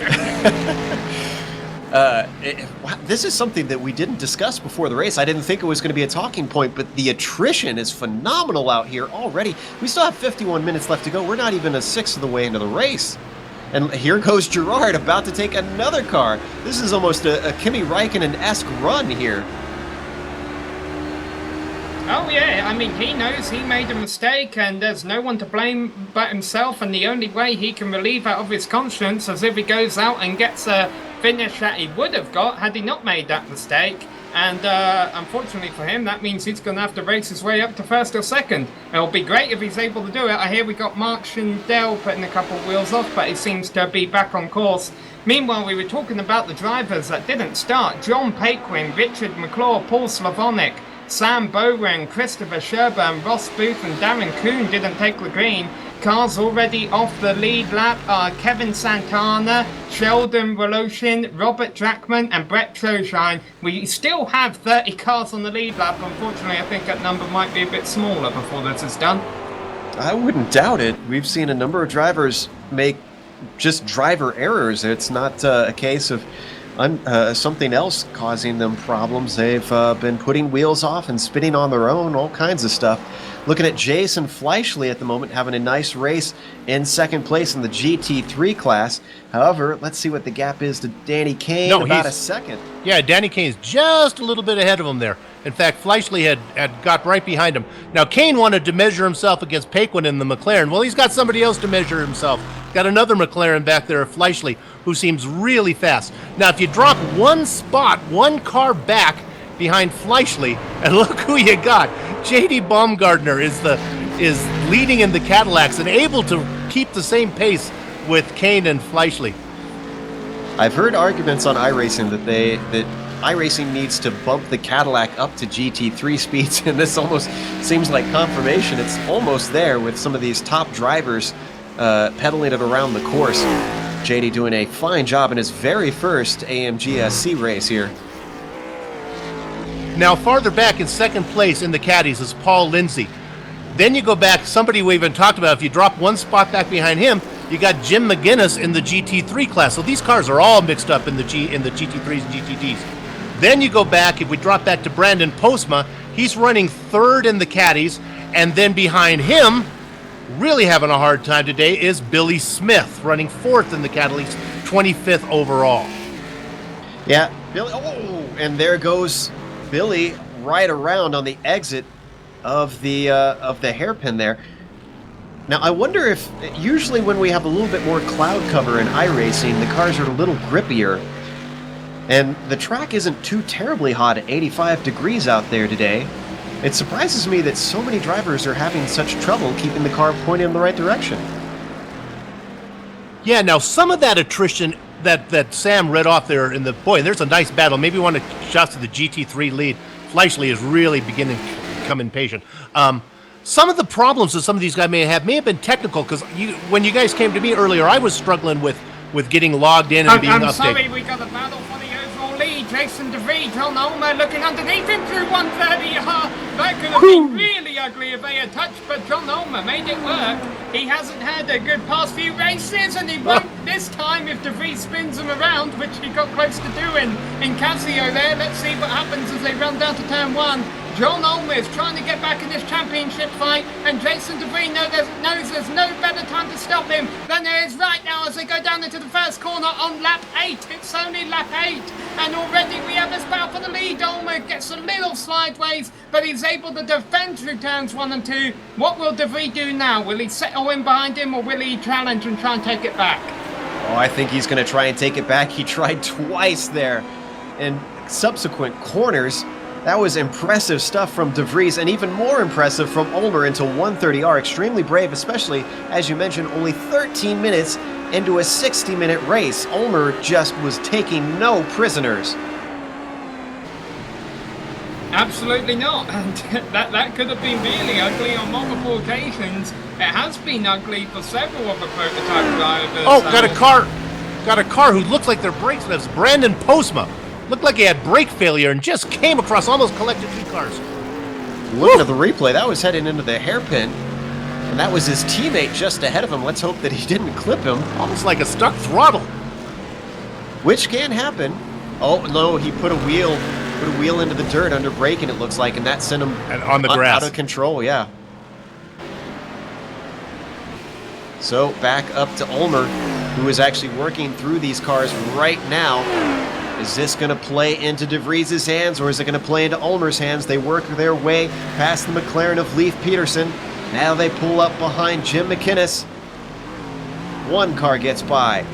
This is something that we didn't discuss before the race. I didn't think it was going to be a talking point, but the attrition is phenomenal out here already. We still have 51 minutes left to go. We're not even a sixth of the way into the race. And here goes Gerard about to take another car. This is almost a Kimi Räikkönen-esque run here. Oh yeah, I mean, he knows he made a mistake and there's no one to blame but himself, and the only way he can relieve that of his conscience is if he goes out and gets a finish that he would have got had he not made that mistake. And unfortunately for him, that means he's going to have to race his way up to first or second. It'll be great if he's able to do it. I hear we got Mark Schindel putting a couple of wheels off, but he seems to be back on course. Meanwhile, we were talking about the drivers that didn't start. John Paquin, Richard McClure, Paul Slavonic, Sam Bowen, Christopher Sherburn, Ross Booth and Darren Kuhn didn't take the green. Cars already off the lead lap are Kevin Santana, Sheldon Voloshin, Robert Drackman and Brett Troshine. We still have 30 cars on the lead lap. Unfortunately, I think that number might be a bit smaller before this is done. I wouldn't doubt it. We've seen a number of drivers make just driver errors. It's not a case of something else causing them problems. They've been putting wheels off and spinning on their own, all kinds of stuff. Looking at Jason Fleischle at the moment, having a nice race in second place in the GT3 class. However, let's see what the gap is to Danny Kane, about a second. Yeah, Danny Kane's just a little bit ahead of him there. In fact, Fleischle had got right behind him. Now, Kane wanted to measure himself against Paquin in the McLaren. Well, he's got somebody else to measure himself. Got another McLaren back there, Fleischle, who seems really fast. Now, if you drop one spot, one car back behind Fleischle, and look who you got. J.D. Baumgartner is leading in the Cadillacs and able to keep the same pace with Kane and Fleischle. I've heard arguments on iRacing that iRacing needs to bump the Cadillac up to GT3 speeds, and this almost seems like confirmation. It's almost there with some of these top drivers pedaling it around the course. JD doing a fine job in his very first AMG C race here. Now, farther back in second place in the Caddies is Paul Lindsay. Then you go back, somebody we even talked about, if you drop one spot back behind him, you got Jim McGuinness in the GT3 class. So these cars are all mixed up in the GT3s and GTDs. Then you go back, if we drop back to Brandon Postma, he's running third in the Caddies, and then behind him, really having a hard time today, is Billy Smith, running fourth in the Cadillacs, 25th overall. Yeah, Billy, and there goes Billy right around on the exit of the hairpin there. Now, I wonder if, usually when we have a little bit more cloud cover in iRacing, the cars are a little grippier. And the track isn't too terribly hot at 85 degrees out there today. It surprises me that so many drivers are having such trouble keeping the car pointing in the right direction. Yeah, now some of that attrition that Sam read off there in the, boy, there's a nice battle. Maybe one of the shots to the GT3 lead. Fleischle is really beginning to become impatient. Some of the problems that some of these guys may have been technical, because when you guys came to me earlier, I was struggling with getting logged in and being updated. I'm sorry, we got a battle for the overall lead. Jason DeVries, John Ulmer looking underneath him through 130. That could have been really ugly if they had touched, but John Ulmer made it work. He hasn't had a good past few races, and he won't this time if DeVries spins him around, which he got close to doing in Casio there. Let's see what happens as they run down to turn one. John Ulmer is trying to get back in this championship fight, and Jason DeVries knows there's no better time to stop him than there is right now as they go down into the first corner on lap 8. It's only lap 8, and already we have this battle for the lead. Ulmer gets a little sideways, but he's able to defend through turns 1 and 2. What will DeVries do now? Will he settle in behind him, or will he challenge and try and take it back? Oh, I think he's going to try and take it back. He tried twice there in subsequent corners. That was impressive stuff from DeVries, and even more impressive from Ulmer into 130R. Extremely brave, especially, as you mentioned, only 13 minutes into a 60-minute race. Ulmer just was taking no prisoners. Absolutely not, and that could have been really ugly on multiple occasions. It has been ugly for several of the prototype drivers. Oh, got a car who looks like their brakes lifts. Brandon Postma. Looked like he had brake failure and just came across, almost collected 2 cars. Looking at the replay, that was heading into the hairpin, and that was his teammate just ahead of him. Let's hope that he didn't clip him. Almost like a stuck throttle. Which can happen. Oh, no, he put a wheel into the dirt under braking, it looks like, and that sent him on the grass. Out of control, yeah. So back up to Ulmer, who is actually working through these cars right now. Is this going to play into De Vries's hands, or is it going to play into Ulmer's hands? They work their way past the McLaren of Leif Peterson. Now they pull up behind Jim McInnes. One car gets by,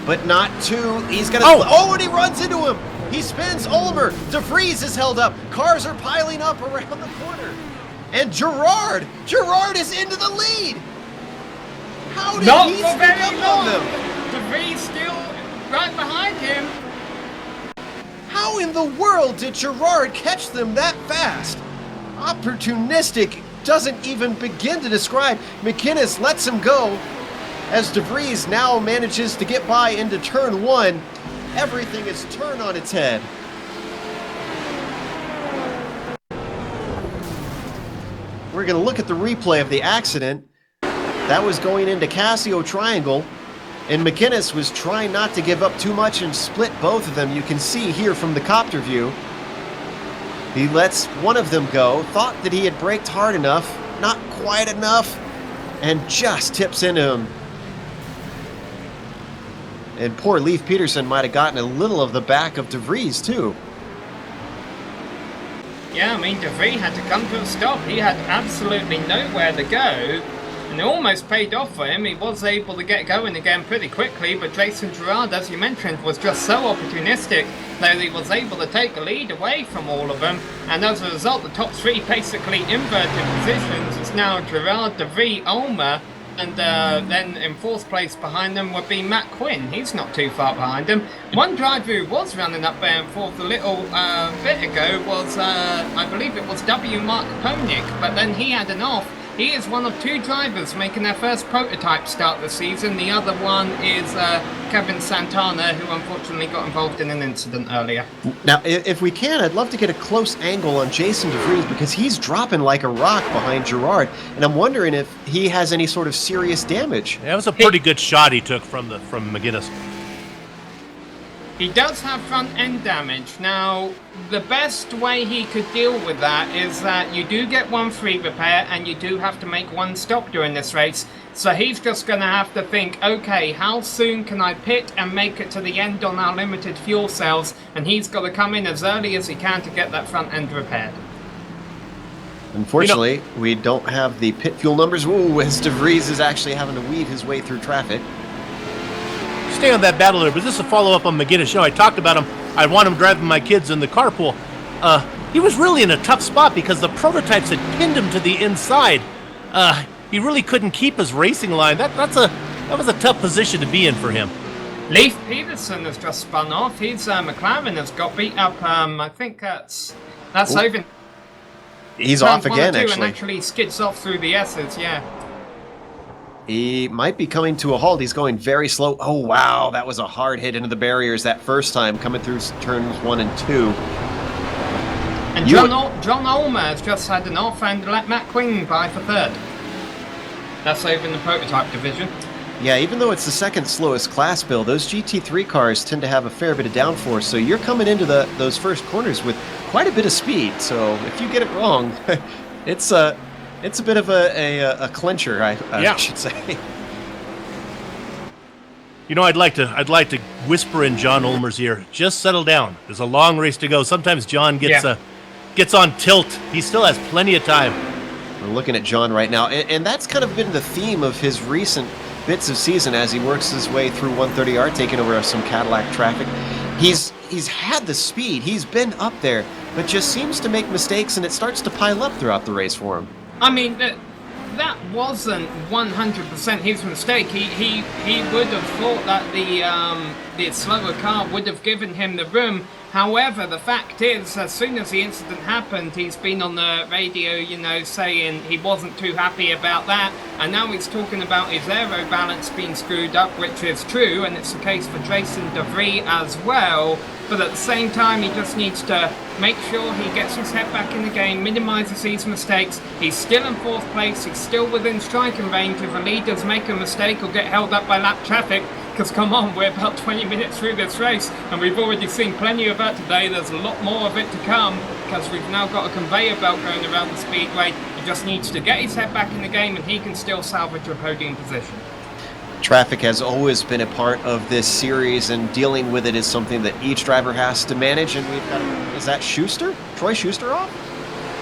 but not two. He's going to... Oh, and he runs into him. He spins Ulmer. De Vries is held up. Cars are piling up around the corner. And Gerard is into the lead. How did he sneak up on them? De Vries still right behind him. How in the world did Gerard catch them that fast? Opportunistic doesn't even begin to describe. McInnes lets him go as De Vries now manages to get by into turn 1. Everything is turned on its head. We're going to look at the replay of the accident. That was going into Casio Triangle, and McInnes was trying not to give up too much and split both of them. You can see here from the copter view. He lets one of them go, thought that he had braked hard enough, not quite enough, and just tips into him. And poor Leif Peterson might have gotten a little of the back of De Vries, too. Yeah, I mean, De Vries had to come to a stop. He had absolutely nowhere to go. And it almost paid off for him. He was able to get going again pretty quickly, but Jason Gerard, as you mentioned, was just so opportunistic that he was able to take a lead away from all of them. And as a result, the top 3 basically inverted positions. It's now Gerard, De Vries, Ulmer, and then in 4th place behind them would be Matt Quinn. He's not too far behind him. One driver who was running up there and forth a little bit ago was, I believe it was W. Mark Koenig, but then he had an off. He is one of 2 drivers making their first prototype start this season. The other one is Kevin Santana, who unfortunately got involved in an incident earlier. Now, if we can, I'd love to get a close angle on Jason De Vries, because he's dropping like a rock behind Gerard, and I'm wondering if he has any sort of serious damage. That was a pretty good shot he took from McInnes. He does have front end damage. Now, the best way he could deal with that is that you do get 1 free repair and you do have to make 1 stop during this race. So he's just going to have to think, okay, how soon can I pit and make it to the end on our limited fuel cells? And he's got to come in as early as he can to get that front end repaired. Unfortunately, we don't have the pit fuel numbers. Ooh, as De Vries is actually having to weave his way through traffic. Stay on that battle there, but this is a follow-up on McInnes. You know, I talked about him. I want him driving my kids in the carpool. He was really in a tough spot because the prototypes had pinned him to the inside. He really couldn't keep his racing line. That was a tough position to be in for him. Leif Peterson has just spun off. His McLaren has got beat up. I think that's over. He's off again, and actually skids off through the S's. Yeah. He might be coming to a halt. He's going very slow. Oh, wow. That was a hard hit into the barriers that first time, coming through turns 1 and 2. And John Ulmer has just had an off and let Matt Quinn by for 3rd. That's over in the prototype division. Yeah, even though it's the 2nd slowest class build, those GT3 cars tend to have a fair bit of downforce, so you're coming into those first corners with quite a bit of speed. So if you get it wrong, it's a bit of a clincher, I should say. You know, I'd like to whisper in John Ulmer's ear, just settle down. There's a long race to go. Sometimes John gets on tilt. He still has plenty of time. We're looking at John right now, and that's kind of been the theme of his recent bits of season as he works his way through 130R, taking over some Cadillac traffic. He's had the speed. He's been up there, but just seems to make mistakes, and it starts to pile up throughout the race for him. I mean, that wasn't 100% his mistake. He would have thought that the slower car would have given him the room. However, the fact is, as soon as the incident happened, he's been on the radio, you know, saying he wasn't too happy about that, and now he's talking about his aero balance being screwed up, which is true, and it's the case for Jason De Vries as well. But at the same time, he just needs to make sure he gets his head back in the game, minimises his mistakes. He's still in 4th place, he's still within striking range if the leaders make a mistake or get held up by lap traffic. Because come on, we're about 20 minutes through this race, and we've already seen plenty of that today. There's a lot more of it to come, because we've now got a conveyor belt going around the speedway. He just needs to get his head back in the game, and he can still salvage a podium position. Traffic has always been a part of this series, and dealing with it is something that each driver has to manage. And we've got, is that Schuster? Troy Schuster off?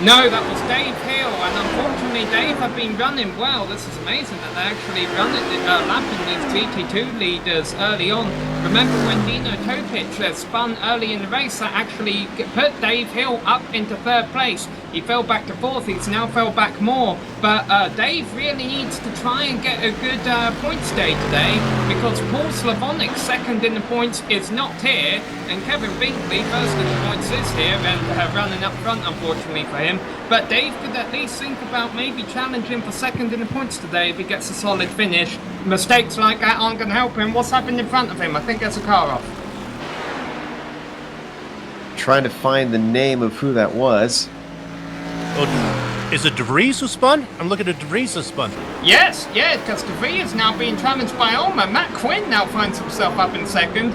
No, that was Dave Hill, and unfortunately Dave had been running well. This is amazing that they actually run it, lapping these GT2 leaders early on. Remember when Dino Topic spun early in the race, that actually put Dave Hill up into 3rd place. He fell back to 4th, he's now fell back more, but Dave really needs to try and get a good points day today, because Paul Slavonic, 2nd in the points, is not here, and Kevin Binkley, 1st in the points, is here, and running up front, unfortunately for him. But Dave could at least think about maybe challenging for 2nd in the points today if he gets a solid finish. Mistakes like that aren't going to help him. What's happened in front of him? I think there's a car off. Trying to find the name of who that was. Oh, is it De Vries who spun? I'm looking at De Vries who spun. Yes, because De Vries is now being challenged by Ulmer. Matt Quinn now finds himself up in 2nd.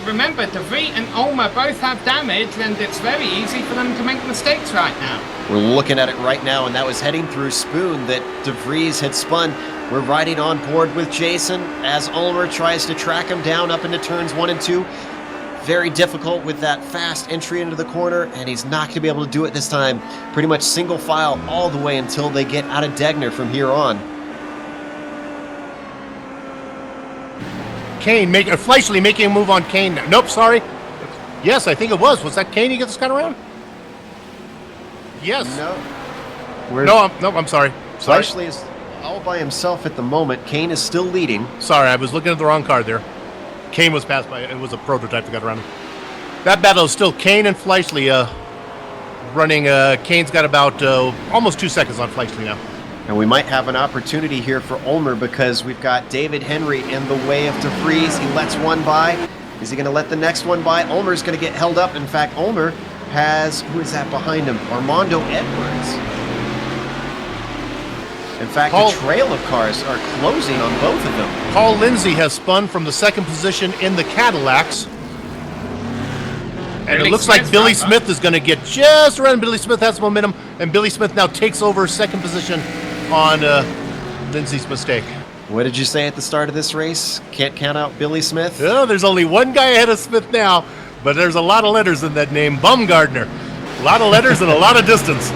Remember, De Vries and Ulmer both have damage, and it's very easy for them to make mistakes right now. We're looking at it right now, and that was heading through Spoon that De Vries had spun. We're riding on board with Jason as Ulmer tries to track him down up into turns 1 and 2. Very difficult with that fast entry into the corner, and he's not going to be able to do it this time. Pretty much single file all the way until they get out of Degner from here on. Kane, Fleischle making a move on Kane. Nope, sorry. Yes, I think it was. Was that Kane he gets cut around? Yes. No. I'm sorry. Fleischle is all by himself at the moment. Kane is still leading. Sorry, I was looking at the wrong card there. Kane was passed by, it was a prototype that got around him. That battle is still Kane and Fleischle running. Kane's got about almost 2 seconds on Fleischle now. And we might have an opportunity here for Ulmer because we've got David Henry in the way of De Vries. He lets one by. Is he going to let the next one by? Ulmer's going to get held up. In fact, Ulmer has, who is that behind him? Armando Edwards. In fact, a trail of cars are closing on both of them. Paul Lindsay has spun from the 2nd position in the Cadillacs. And it looks like Billy Smith is going to get just around. Billy Smith has momentum, and Billy Smith now takes over 2nd position on Lindsay's mistake. What did you say at the start of this race? Can't count out Billy Smith? Oh, there's only one guy ahead of Smith now, but there's a lot of letters in that name, Bumgardner. A lot of letters and a lot of distance.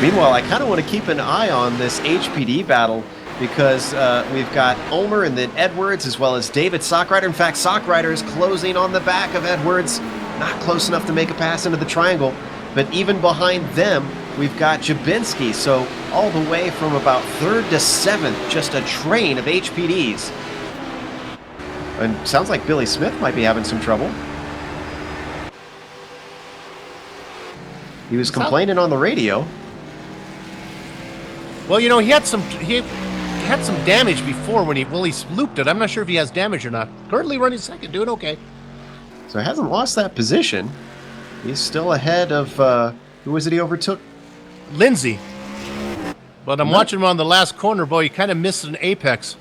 Meanwhile, I kind of want to keep an eye on this HPD battle because we've got Ulmer and then Edwards as well as David Sockrider. In fact, Sockrider is closing on the back of Edwards. Not close enough to make a pass into the triangle. But even behind them, we've got Jabinski. So all the way from about 3rd to 7th, just a train of HPDs. And sounds like Billy Smith might be having some trouble. He was complaining on the radio. Well, you know, he had some damage before when he looped it. I'm not sure if he has damage or not. Currently running 2nd, doing okay. So he hasn't lost that position. He's still ahead of, who was it he overtook? Lindsay. But I'm watching him on the last corner, boy, he kind of missed an apex.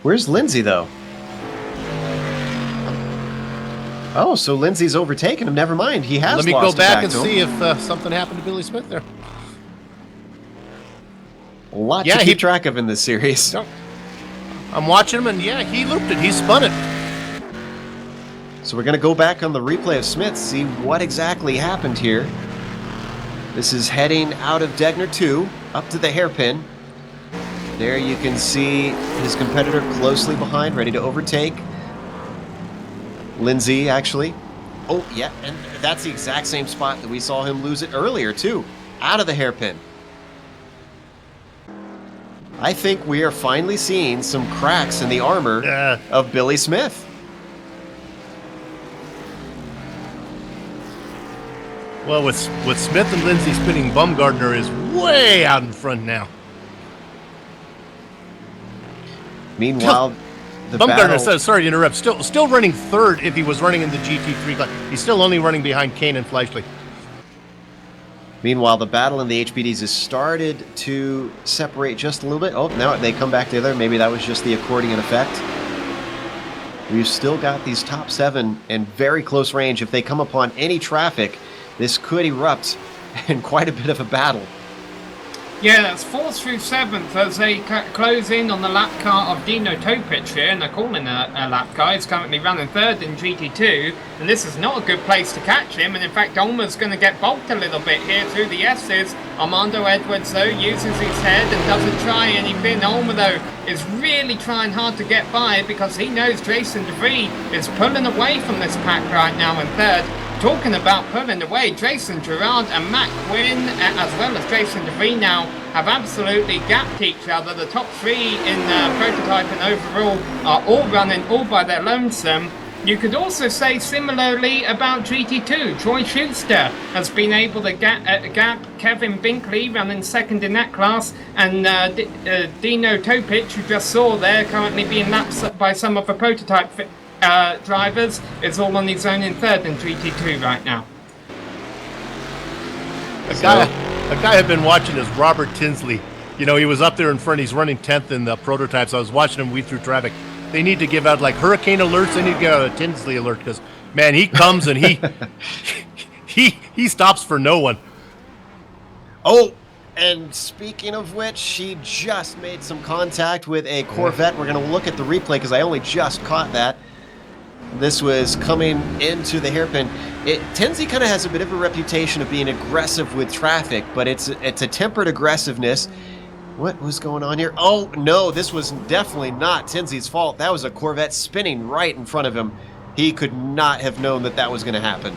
Where's Lindsay, though? Oh, so Lindsay's overtaken him. Never mind. He has Let me lost go back it and see if something happened to Billy Smith there. A lot to keep track of in this series. No. I'm watching him, and yeah, he looped it. He spun it. So we're going to go back on the replay of Smith, see what exactly happened here. This is heading out of Degner 2, up to the hairpin. There you can see his competitor closely behind, ready to overtake. Lindsay, actually. Oh, yeah, and that's the exact same spot that we saw him lose it earlier, too. Out of the hairpin. I think we are finally seeing some cracks in the armor of Billy Smith. Well, with Smith and Lindsay spinning, Bumgardner is way out in front now. Meanwhile, the Bumgardner says, sorry to interrupt, still running 3rd if he was running in the GT3 class. He's still only running behind Kane and Fleischle. Meanwhile, the battle in the HPDs has started to separate just a little bit. Oh, now they come back together. Maybe that was just the accordion effect. We've still got these top 7 in very close range. If they come upon any traffic, this could erupt in quite a bit of a battle. Yeah, that's 4th through 7th as they close in on the lap car of Dino Topic here, and they're calling a lap car. He's currently running 3rd in GT2, and this is not a good place to catch him, and in fact Olmer's going to get bulked a little bit here through the S's. Armando Edwards, though, uses his head and doesn't try anything. Olmer, though, is really trying hard to get by because he knows Jason DeVries is pulling away from this pack right now in 3rd. Talking about pulling away, Jason Gerard and Matt Quinn, as well as Jason DeVries now, have absolutely gapped each other. The top 3 in prototype and overall are all running all by their lonesome. You could also say similarly about GT2. Troy Schuster has been able to gap Kevin Binkley running 2nd in that class, and Dino Topic, who just saw there, currently being lapped by some of the prototype drivers, is all on his own in 3rd in GT2 right now. A guy I've been watching is Robert Tinsley. You know, he was up there in front. He's running 10th in the prototypes. I was watching him weed through traffic. They need to give out like hurricane alerts. They need to give out a Tinsley alert because, man, he comes and he stops for no one. Oh, and speaking of which, she just made some contact with a Corvette. We're going to look at the replay because I only just caught that. This was coming into the hairpin. Tinsley kind of has a bit of a reputation of being aggressive with traffic, but it's a tempered aggressiveness. What was going on here? Oh, no, this was definitely not Tinsley's fault. That was a Corvette spinning right in front of him. He could not have known that that was going to happen.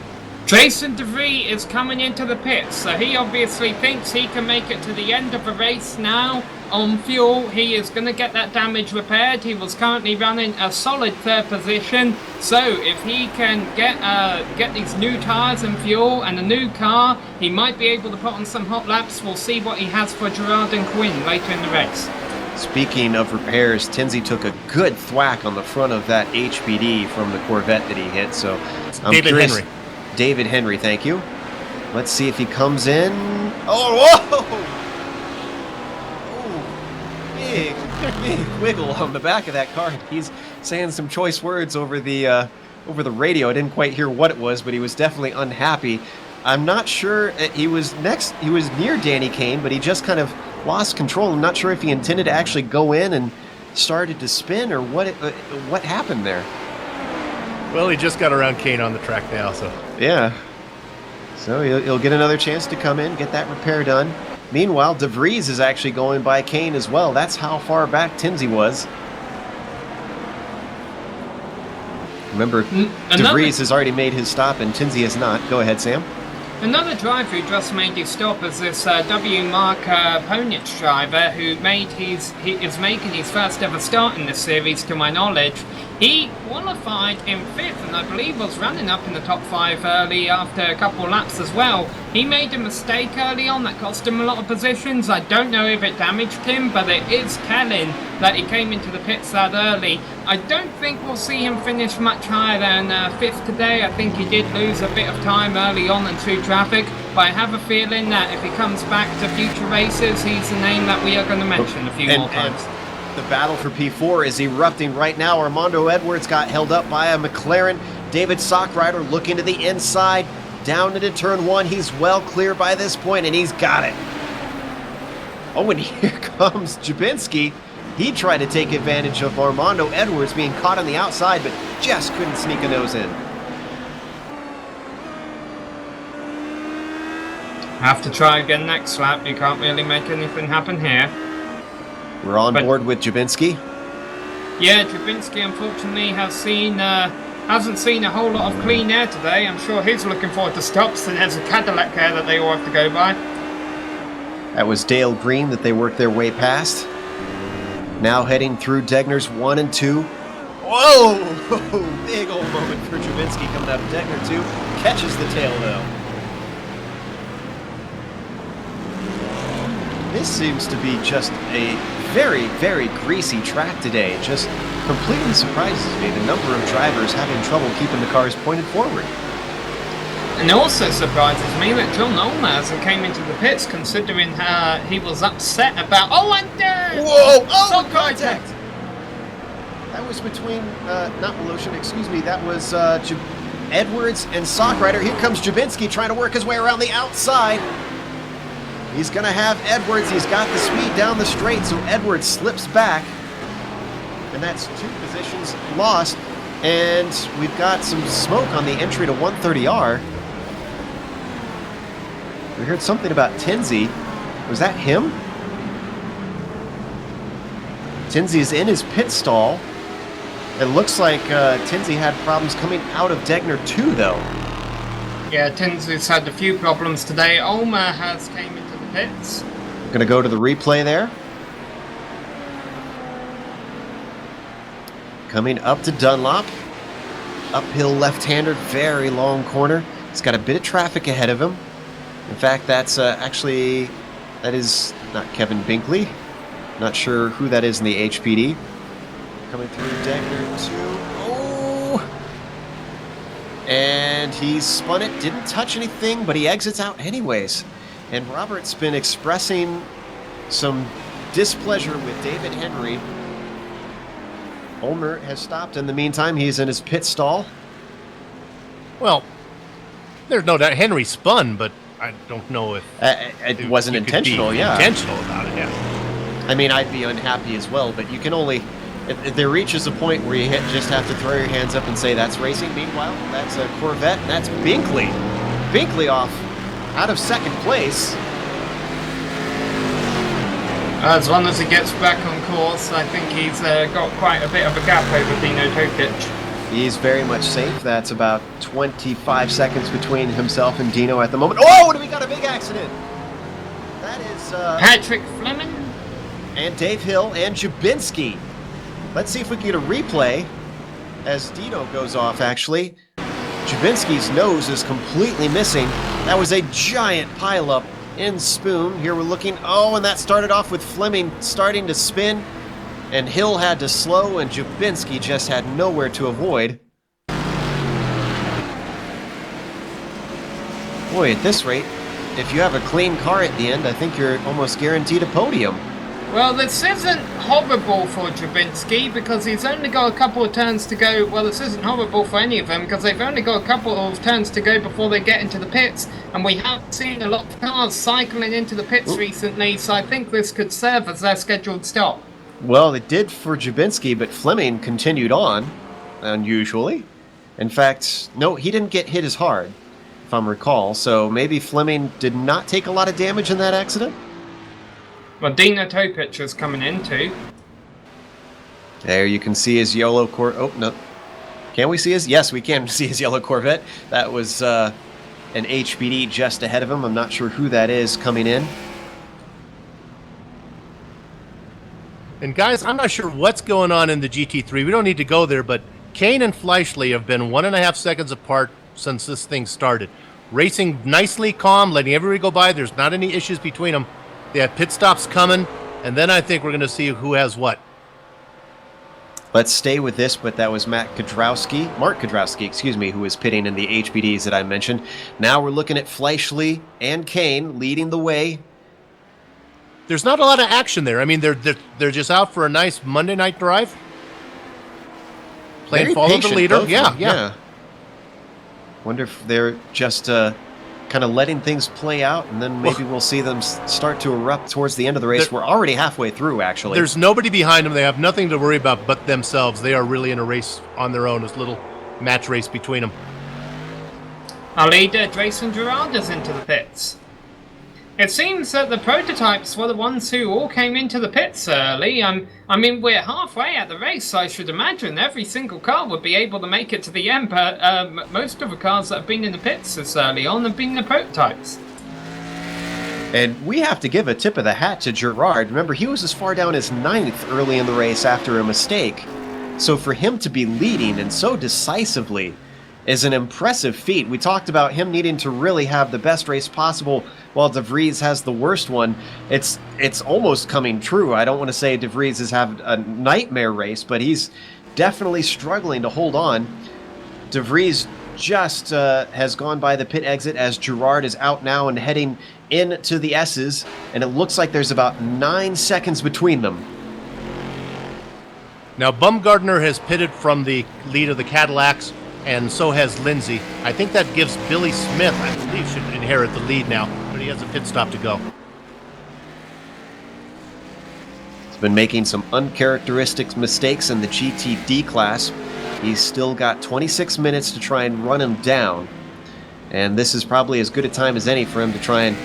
Jason DeVries is coming into the pits, so he obviously thinks he can make it to the end of the race now. On fuel, he is going to get that damage repaired. He was currently running a solid 3rd position, so if he can get these new tyres and fuel and a new car, he might be able to put on some hot laps. We'll see what he has for Gerard and Quinn later in the race. Speaking of repairs, Tinsley took a good thwack on the front of that HPD from the Corvette that he hit, so I'm curious. Henry. David Henry, thank you. Let's see if he comes in. Oh, whoa! Big wiggle on the back of that car. He's saying some choice words over the radio. I didn't quite hear what it was, but he was definitely unhappy. I'm not sure. He was near Danny Kane, but he just kind of lost control. I'm not sure if he intended to actually go in and started to spin or what happened there. Well, he just got around Kane on the track now, so. Yeah. So he'll get another chance to come in, get that repair done. Meanwhile, DeVries is actually going by Kane as well. That's how far back Tinsley was. Remember, DeVries has already made his stop and Tinsley has not. Go ahead, Sam. Another driver who just made his stop is this W. Mark Ponich driver who he is making his first ever start in this series, to my knowledge. He qualified in 5th and I believe was running up in the top 5 early after a couple of laps as well. He made a mistake early on that cost him a lot of positions. I don't know if it damaged him, but it is telling that he came into the pits that early. I don't think we'll see him finish much higher than 5th today. I think he did lose a bit of time early on and through traffic, but I have a feeling that if he comes back to future races, he's a name that we are going to mention a few more times. The battle for P4 is erupting right now. Armando Edwards got held up by a McLaren. David Sockrider looking to the inside, down into turn 1. He's well clear by this point, and he's got it. Oh, and here comes Jabinski. He tried to take advantage of Armando Edwards being caught on the outside, but just couldn't sneak a nose in. Have to try again next lap. You can't really make anything happen here. We're on board with Jabinski. Yeah, Jabinski unfortunately hasn't seen a whole lot of clean air today. I'm sure he's looking forward to stops, and there's a Cadillac there that they all have to go by. That was Dale Green that they worked their way past. Now heading through Degner's 1 and 2. Whoa! Big old moment for Jabinski coming out of Degner 2. Catches the tail though. This seems to be just a very, very greasy track today. Just completely surprises me the number of drivers having trouble keeping the cars pointed forward. And it also surprises me that John Olmer hasn't came into the pits, considering he was upset about... Oh, and whoa! Oh, contact! That was between, not Voloshin, excuse me, that was Edwards and Sockrider. Here comes Jabinski trying to work his way around the outside. He's going to have Edwards. He's got the speed down the straight, so Edwards slips back. And that's 2 positions lost. And we've got some smoke on the entry to 130R. We heard something about Tinsey. Was that him? Tinsey's in his pit stall. It looks like Tinsey had problems coming out of Degner 2, though. Yeah, Tinsey's had a few problems today. Ulmer has came into the pits. Going to go to the replay there. Coming up to Dunlop. Uphill left-hander, very long corner. He's got a bit of traffic ahead of him. In fact, that's that is not Kevin Binkley. Not sure who that is in the HPD. Coming through Degner 2. Oh! And he spun it, didn't touch anything, but he exits out anyways. And Robert's been expressing some displeasure with David Henry. Ulmer has stopped in the meantime. He's in his pit stall. Well, there's no doubt Henry spun, but I don't know if it wasn't intentional. Yeah, intentional about it. Yeah. I mean, I'd be unhappy as well, but you can only. There reaches a point where you just have to throw your hands up and say that's racing. Meanwhile, that's a Corvette. And that's Binkley. Binkley off out of second place. As long as he gets back on course, I think he's got quite a bit of a gap over Dino Tokic. He's very much safe. That's about 25 seconds between himself and Dino at the moment. Oh, and we got a big accident. That is Patrick Fleming and Dave Hill and Jabinski. Let's see if we can get a replay as Dino goes off, actually. Jabinski's nose is completely missing. That was a giant pileup in Spoon. Here we're looking. Oh, and that started off with Fleming starting to spin. And Hill had to slow, and Jabinski just had nowhere to avoid. Boy, at this rate, if you have a clean car at the end, I think you're almost guaranteed a podium. Well, this isn't horrible for Jabinski because he's only got a couple of turns to go. Well, this isn't horrible for any of them because they've only got a couple of turns to go before they get into the pits. And we have seen a lot of cars cycling into the pits recently, so I think this could serve as their scheduled stop. Well, it did for Jabinski, but Fleming continued on, unusually. In fact, no, he didn't get hit as hard, if I recall. So maybe Fleming did not take a lot of damage in that accident? Well, Dino Topic is coming in too. There you can see his yellow Corvette. Oh, no. Can we see his? Yes, we can see his yellow Corvette. That was an HBD just ahead of him. I'm not sure who that is coming in. And guys, I'm not sure what's going on in the GT3. We don't need to go there, but Kane and Fleischle have been 1.5 seconds apart since this thing started. Racing nicely calm, letting everybody go by. There's not any issues between them. They have pit stops coming, and then I think we're going to see who has what. Let's stay with this, but that was Mark Kudrowski, who was pitting in the HBDs that I mentioned. Now we're looking at Fleischle and Kane leading the way. There's not a lot of action there. I mean, they're just out for a nice Monday night drive. Playing follow the leader. Yeah. Wonder if they're just kind of letting things play out, and then maybe we'll see them start to erupt towards the end of the race. We're already halfway through, actually. There's nobody behind them. They have nothing to worry about but themselves. They are really in a race on their own. This little match race between them. Our leader, Jason Gerard, is into the pits. It seems that the prototypes were the ones who all came into the pits early. I mean, we're halfway at the race, so I should imagine every single car would be able to make it to the end, but most of the cars that have been in the pits this early on have been the prototypes. And we have to give a tip of the hat to Gerard. Remember, he was as far down as 9th early in the race after a mistake. So for him to be leading and so decisively is an impressive feat. We talked about him needing to really have the best race possible while De Vries has the worst one. It's almost coming true. I don't want to say De Vries has had a nightmare race, but he's definitely struggling to hold on. De Vries just has gone by the pit exit as Gerard is out now and heading into the S's, and it looks like there's about 9 seconds between them. Now, Bumgardner has pitted from the lead of the Cadillacs, and so has Lindsay. I think that gives Billy Smith, I believe, should inherit the lead now, but he has a pit stop to go. been making some uncharacteristic mistakes in the GTD class. He's still got 26 minutes to try and run him down. And this is probably as good a time as any for him to try and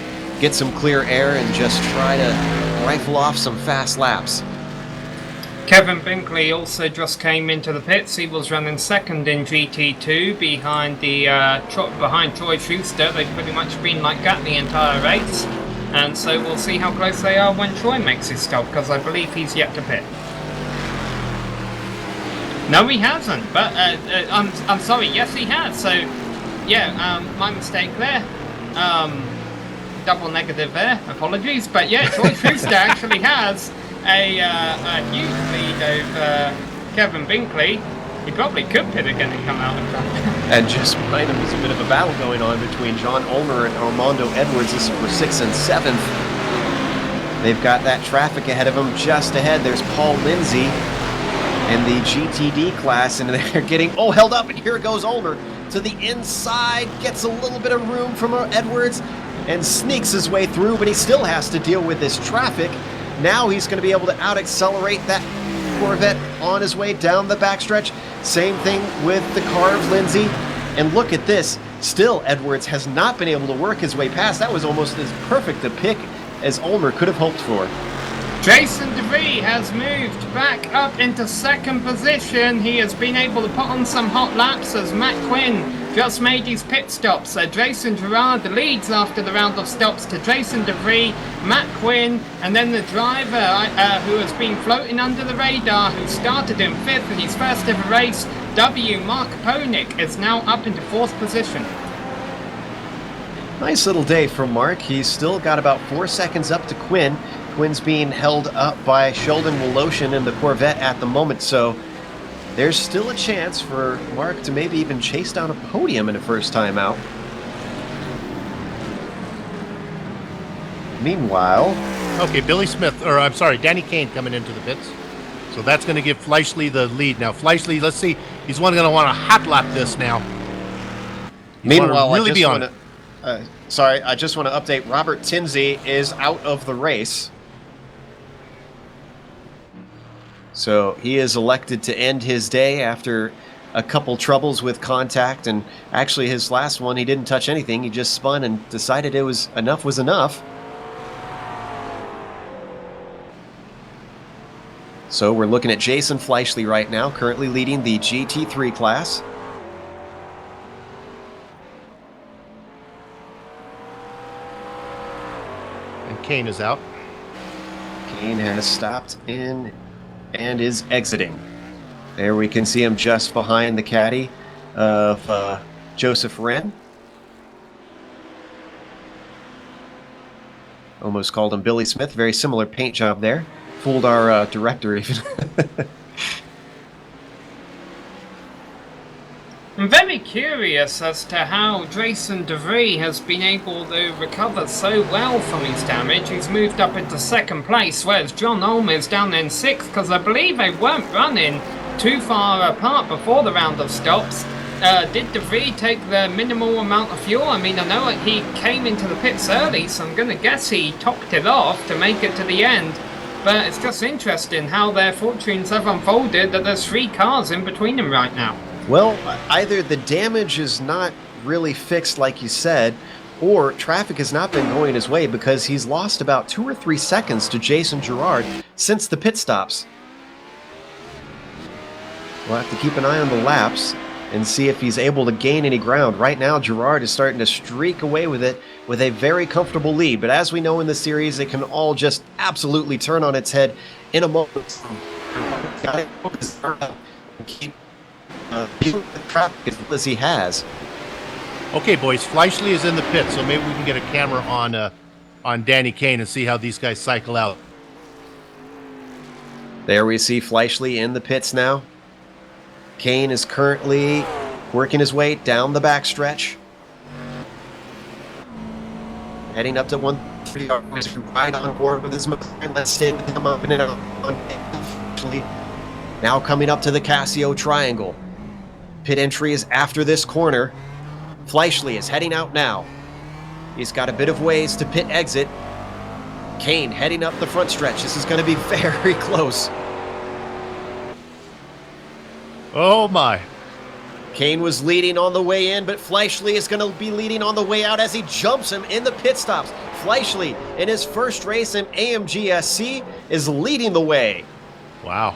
get some clear air and just try to rifle off some fast laps. Kevin Binkley also just came into the pits. He was running second in GT2 behind behind Troy Schuster. They've pretty much been like that the entire race. And so we'll see how close they are when Troy makes his stop, because I believe he's yet to pit. No, he hasn't, but I'm sorry, yes he has. So, yeah, my mistake there. Double negative there, apologies. But yeah, Troy Schuster actually has a huge lead over Kevin Binkley. He probably could pit again and come out in front. And just behind him is a bit of a battle going on between John Ulmer and Armando Edwards. This is for 6th and 7th. They've got that traffic ahead of them. Just ahead, there's Paul Lindsay in the GTD class, and they're getting held up, and here goes Ulmer to the inside, gets a little bit of room from Edwards, and sneaks his way through, but he still has to deal with this traffic. Now he's going to be able to out-accelerate that Corvette on his way down the backstretch. Same thing with the car of Lindsay. And look at this. Still, Edwards has not been able to work his way past. That was almost as perfect a pick as Ulmer could have hoped for. Jason DeVries has moved back up into second position. He has been able to put on some hot laps as Matt Quinn just made his pit stops. Jason Gerard leads after the round of stops to Jason DeVries, Matt Quinn, and then the driver who has been floating under the radar, who started in 5th in his first ever race, Mark Koenig, is now up into 4th position. Nice little day for Mark. He's still got about 4 seconds up to Quinn. Quinn's being held up by Sheldon Woloshin in the Corvette at the moment, so there's still a chance for Mark to maybe even chase down a podium in the first time out. Meanwhile... Okay, Danny Kane coming into the pits. So that's going to give Fleischle the lead. Now, Fleischle, let's see, he's going to want to hot lap this now. Meanwhile, really I just want to update. Robert Tinsey is out of the race. So he is elected to end his day after a couple troubles with contact, and actually his last one he didn't touch anything. He just spun and decided it was enough was enough. So we're looking at Jason Fleischle right now, currently leading the GT3 class. And Kane is out. Kane has stopped in and is exiting. There we can see him just behind the caddy of Joseph Wren. Almost called him Billy Smith. Very similar paint job there. Fooled our director even. I'm very curious as to how Jason DeVries has been able to recover so well from his damage. He's moved up into second place, whereas John Ulmer is down in 6th, because I believe they weren't running too far apart before the round of stops. Did DeVries take the minimal amount of fuel? I mean, I know he came into the pits early, so I'm going to guess he topped it off to make it to the end. But it's just interesting how their fortunes have unfolded, that there's 3 cars in between them right now. Well, either the damage is not really fixed like you said, or traffic has not been going his way, because he's lost about 2 or 3 seconds to Jason Gerard since the pit stops. We'll have to keep an eye on the laps and see if he's able to gain any ground. Right now, Gerard is starting to streak away with it with a very comfortable lead, but as we know in the series, it can all just absolutely turn on its head in a moment. Got to keep the traffic as well as he has. Okay, boys, Fleischle is in the pit, so maybe we can get a camera on Danny Kane and see how these guys cycle out. There we see Fleischle in the pits now. Kane is currently working his way down the backstretch. Heading up to 130, right on board with his McLaren. Let's stay with him up and out. Now coming up to the Casio Triangle. Pit entry is after this corner. Fleischle is heading out now. He's got a bit of ways to pit exit. Kane heading up the front stretch. This is going to be very close. Oh my. Kane was leading on the way in, but Fleischle is going to be leading on the way out as he jumps him in the pit stops. Fleischle, in his first race in AMG SC, is leading the way. Wow.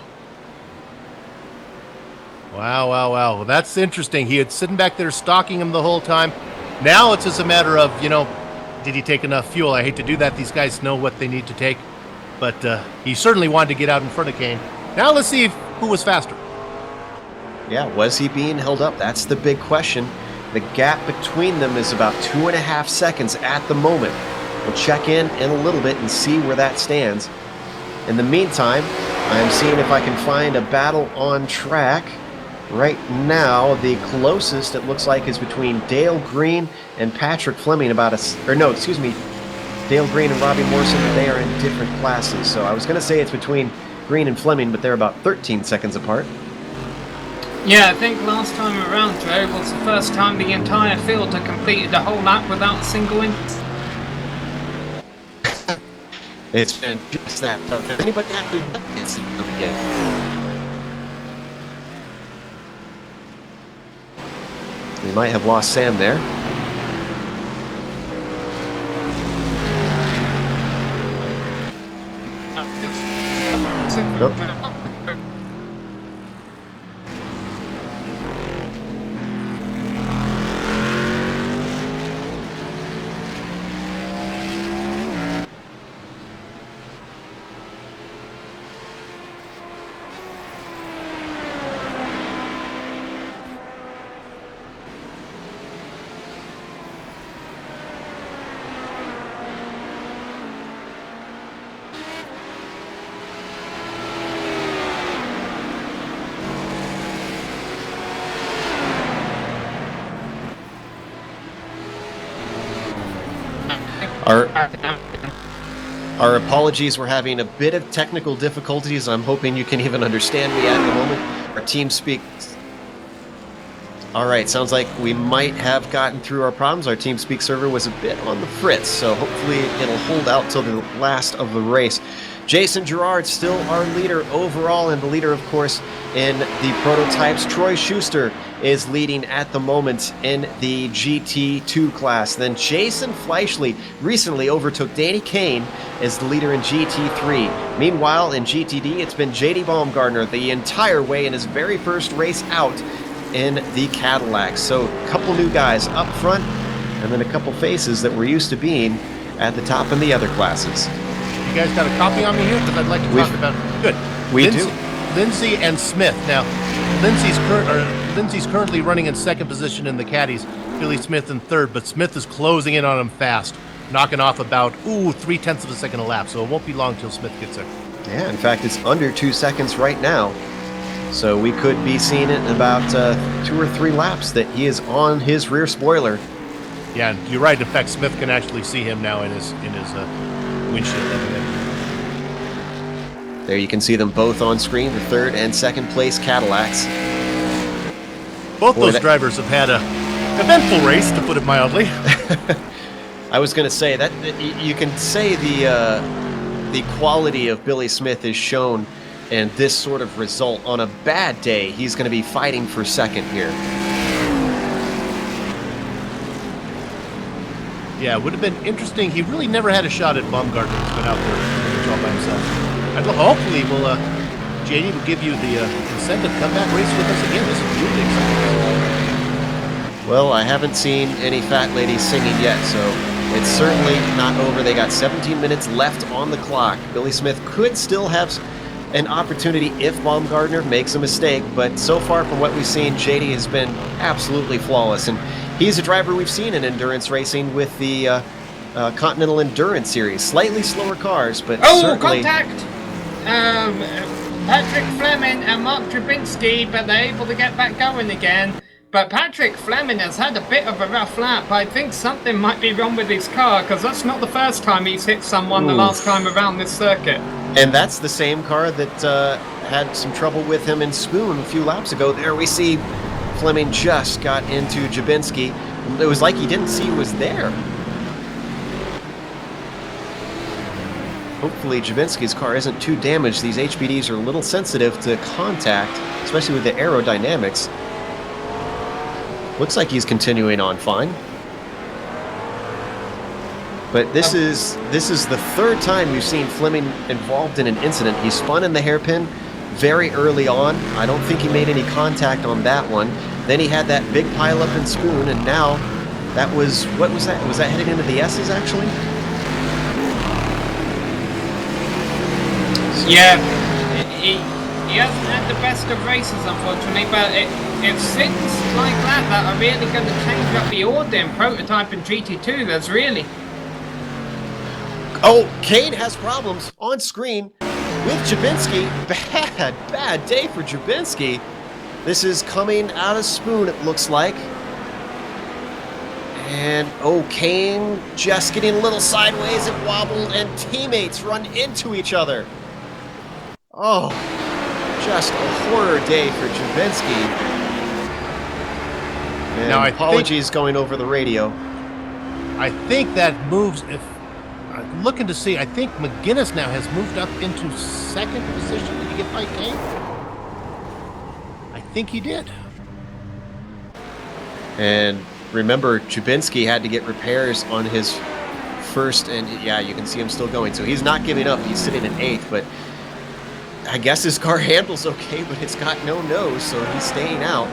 Wow. Well, that's interesting. He had sitting back there stalking him the whole time. Now it's just a matter of, did he take enough fuel? I hate to do that. These guys know what they need to take. But he certainly wanted to get out in front of Kane. Now let's see who was faster. Yeah, was he being held up? That's the big question. The gap between them is about 2.5 seconds at the moment. We'll check in a little bit and see where that stands. In the meantime, I'm seeing if I can find a battle on track. Right now, the closest it looks like is between Dale Green and Patrick Fleming. Dale Green and Robbie Morrison. They are in different classes. So I was going to say it's between Green and Fleming, but they're about 13 seconds apart. Yeah, I think last time around, Joe, was the first time the entire field had completed a whole lap without a single incident. It's been just that. Does anybody have to do this yet? We might have lost Sam there. Nope. Our apologies, we're having a bit of technical difficulties. I'm hoping you can even understand me at the moment. Our team speaks. All right, sounds like we might have gotten through our problems. Our TeamSpeak server was a bit on the fritz, so hopefully it'll hold out till the last of the race. Jason Gerard still our leader overall, and the leader, of course, in the prototypes. Troy Schuster is leading at the moment in the GT2 class. Then Jason Fleischle recently overtook Danny Kane as the leader in GT3. Meanwhile, in GTD, it's been JD Baumgartner the entire way in his very first race out in the Cadillac. So a couple new guys up front, and then a couple faces that we're used to being at the top in the other classes. You guys got a copy on me here? Because I'd like to talk about it. Good. We do. Lindsay and Smith. Now, Lindsay's currently running in second position in the Caddies. Billy Smith in third, but Smith is closing in on him fast, knocking off about 0.3 of a second a lap. So it won't be long till Smith gets there. Yeah, in fact, it's under 2 seconds right now. So we could be seeing it in about 2 or 3 laps that he is on his rear spoiler. Yeah, and you're right. In fact, Smith can actually see him now in his windshield. There you can see them both on screen, the third and second place Cadillacs. Both those drivers have had a eventful race, to put it mildly. I was going to say that you can say the quality of Billy Smith is shown in this sort of result. On a bad day, he's going to be fighting for second here. Yeah, it would have been interesting. He really never had a shot at Baumgartner. He's been out there pretty much all by himself. Hopefully, JD will give you the incentive to come back race with us again. This is really exciting. Well, I haven't seen any fat ladies singing yet, so it's certainly not over. They got 17 minutes left on the clock. Billy Smith could still have an opportunity if Baumgartner makes a mistake, but so far from what we've seen, JD has been absolutely flawless, and he's a driver we've seen in endurance racing with the Continental Endurance Series. Slightly slower cars, but certainly... Contact! Patrick Fleming and Mark Drabinski, but they're able to get back going again. But Patrick Fleming has had a bit of a rough lap. I think something might be wrong with his car, because that's not the first time he's hit someone the last time around this circuit. And that's the same car that had some trouble with him in Spoon a few laps ago. There we see Fleming just got into Jabinski. It was like he didn't see he was there. Hopefully Jabinski's car isn't too damaged. These HPDs are a little sensitive to contact, especially with the aerodynamics. Looks like he's continuing on fine. But this is the third time we've seen Fleming involved in an incident. He spun in the hairpin very early on. I don't think he made any contact on that one. Then he had that big pileup in Spoon, and now that was, what was that? Was that heading into the S's actually? Yeah, he hasn't had the best of races, unfortunately, but it's things like that are really going to change up the order in Prototype and GT2. There's really... Oh, Kane has problems on screen with Jabinski. Bad day for Jabinski. This is coming out of Spoon, it looks like. And, oh, Kane just getting a little sideways and wobbled, and teammates run into each other. Oh, just a horror day for Jabinski. And now, apologies going over the radio. I think that moves, if I'm looking to see, I think McGuinness now has moved up into second position. Did he get by Kane? I think he did. And remember, Jabinski had to get repairs on his first, and yeah, you can see him still going. So he's not giving up. He's sitting in 8th, but I guess his car handles okay, but it's got no nose, so he's staying out.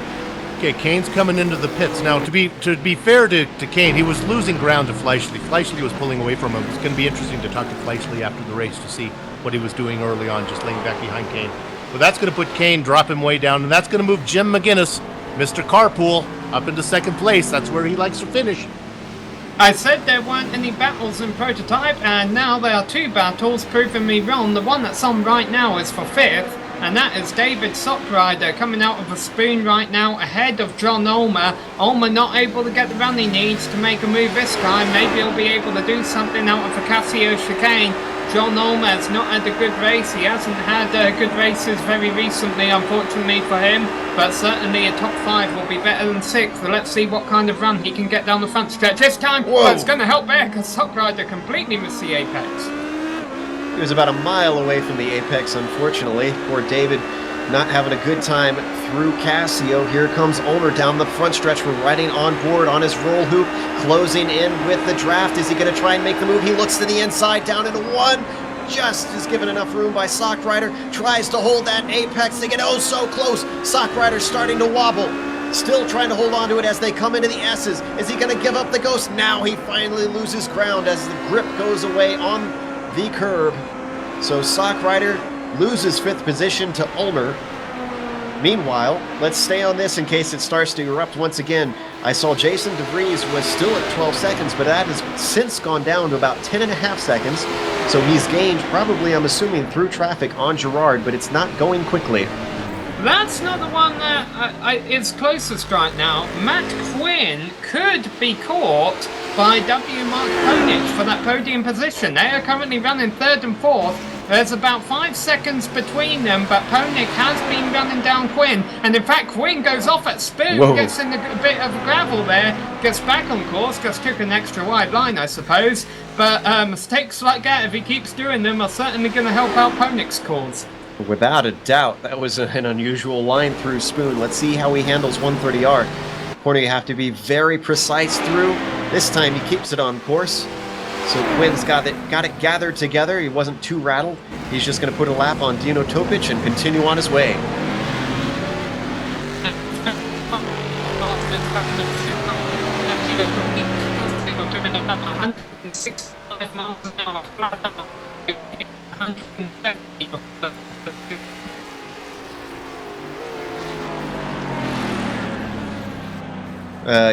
Okay, Kane's coming into the pits. Now, to be fair to Kane, he was losing ground to Fleischle. Fleischle was pulling away from him. It's going to be interesting to talk to Fleischle after the race to see what he was doing early on, just laying back behind Kane. But that's going to put Kane, drop him way down, and that's going to move Jim McGuinness, Mr. Carpool, up into second place. That's where he likes to finish. I said there weren't any battles in Prototype, and now there are 2 battles proving me wrong. The one that's on right now is for 5th, and that is David Sockrider coming out of a Spoon right now ahead of John Ulmer. Ulmer not able to get the run he needs to make a move this time. Maybe he'll be able to do something out of the Casio chicane. John Ulmer has not had a good race. He hasn't had good races very recently, unfortunately for him, but certainly a top 5 will be better than 6th. So let's see what kind of run he can get down the front stretch this time. Whoa. Well, it's going to help there because Sockrider completely missed the apex. He was about a mile away from the apex, unfortunately. Poor David not having a good time through Casio. Here comes Ulmer down the front stretch. We're riding on board on his roll hoop, closing in with the draft. Is he going to try and make the move? He looks to the inside, down into 1. Just is given enough room by Sockrider. Tries to hold that apex. They get oh so close. Sockrider starting to wobble. Still trying to hold on to it as they come into the S's. Is he going to give up the ghost? Now he finally loses ground as the grip goes away on the curb. So Sockrider loses 5th position to Ulmer. Meanwhile, let's stay on this in case it starts to erupt once again. I saw Jason DeVries was still at 12 seconds, but that has since gone down to about 10.5 seconds. So he's gained, probably, I'm assuming, through traffic on Gerard, but it's not going quickly. That's not the one that is closest right now. Matt Quinn could be caught by W. Mark Konich for that podium position. They are currently running 3rd and 4th. There's about 5 seconds between them, but Konich has been running down Quinn. And in fact, Quinn goes off at Spoon, gets in a bit of gravel there, gets back on course, just took an extra wide line, I suppose. But mistakes like that, if he keeps doing them, are certainly going to help out Konich's cause. Without a doubt, that was an unusual line through Spoon. Let's see how he handles 130R. Corner you have to be very precise through. This time he keeps it on course. So Quinn's got it gathered together. He wasn't too rattled. He's just going to put a lap on Dino Topic and continue on his way.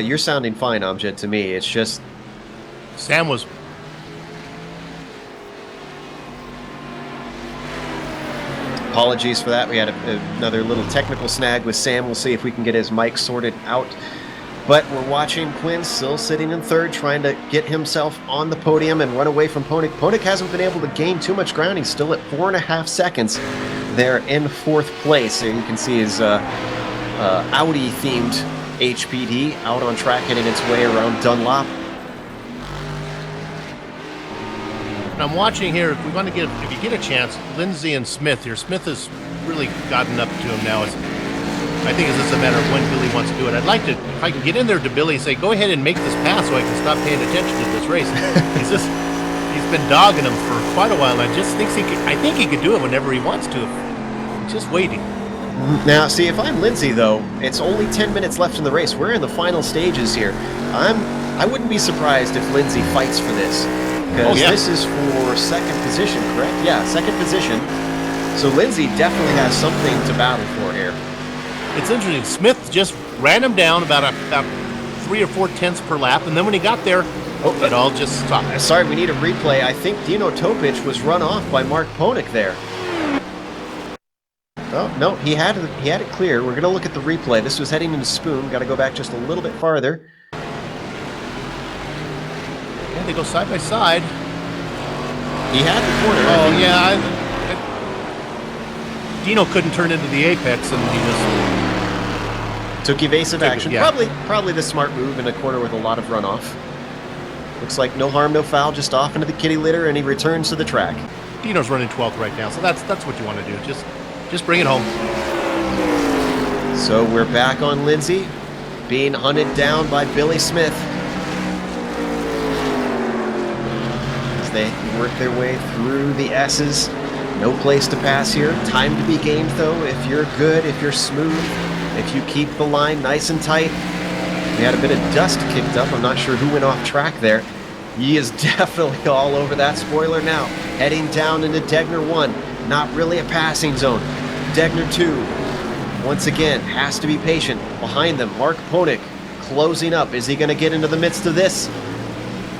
You're sounding fine, Amjad, to me. It's just... Sam was... Apologies for that. We had another little technical snag with Sam. We'll see if we can get his mic sorted out. But we're watching Quinn still sitting in 3rd, trying to get himself on the podium and run away from Ponik. Ponik hasn't been able to gain too much ground. He's still at 4.5 seconds there in 4th place. There you can see his Audi-themed HPD out on track, heading its way around Dunlop. And I'm watching here. If you get a chance, Lindsay and Smith here. Smith has really gotten up to him now. I think it's just a matter of when Billy wants to do it. I'd like to, if I can get in there to Billy and say, go ahead and make this pass so I can stop paying attention to this race. He's been dogging him for quite a while, and I think he could do it whenever he wants to. Just waiting. Now, see, if I'm Lindsay, though, it's only 10 minutes left in the race. We're in the final stages here. I wouldn't be surprised if Lindsay fights for this. Because this is for second position, correct? Yeah, second position. So Lindsay definitely has something to battle for here. It's interesting. Smith just ran him down about 3 or 4 tenths per lap, and then when he got there, it all just stopped. Sorry, we need a replay. I think Dino Topic was run off by Mark Ponick there. Oh, no, he had it clear. We're going to look at the replay. This was heading into Spoon. Got to go back just a little bit farther. Yeah, they go side by side. He had the corner. Oh, yeah. Dino couldn't turn into the apex, and he just took evasive action. Yeah. Probably the smart move in a corner with a lot of runoff. Looks like no harm, no foul, just off into the kitty litter, and he returns to the track. Dino's running 12th right now, so that's what you want to do. Just bring it home. So we're back on Lindsay, being hunted down by Billy Smith. As they work their way through the S's. No place to pass here. Time to be gamed, though. If you're good, if you're smooth, if you keep the line nice and tight. We had a bit of dust kicked up. I'm not sure who went off track there. He is definitely all over that spoiler now. Heading down into Degner 1. Not really a passing zone. Degner 2. Once again, has to be patient. Behind them, Mark Ponick closing up. Is he going to get into the midst of this?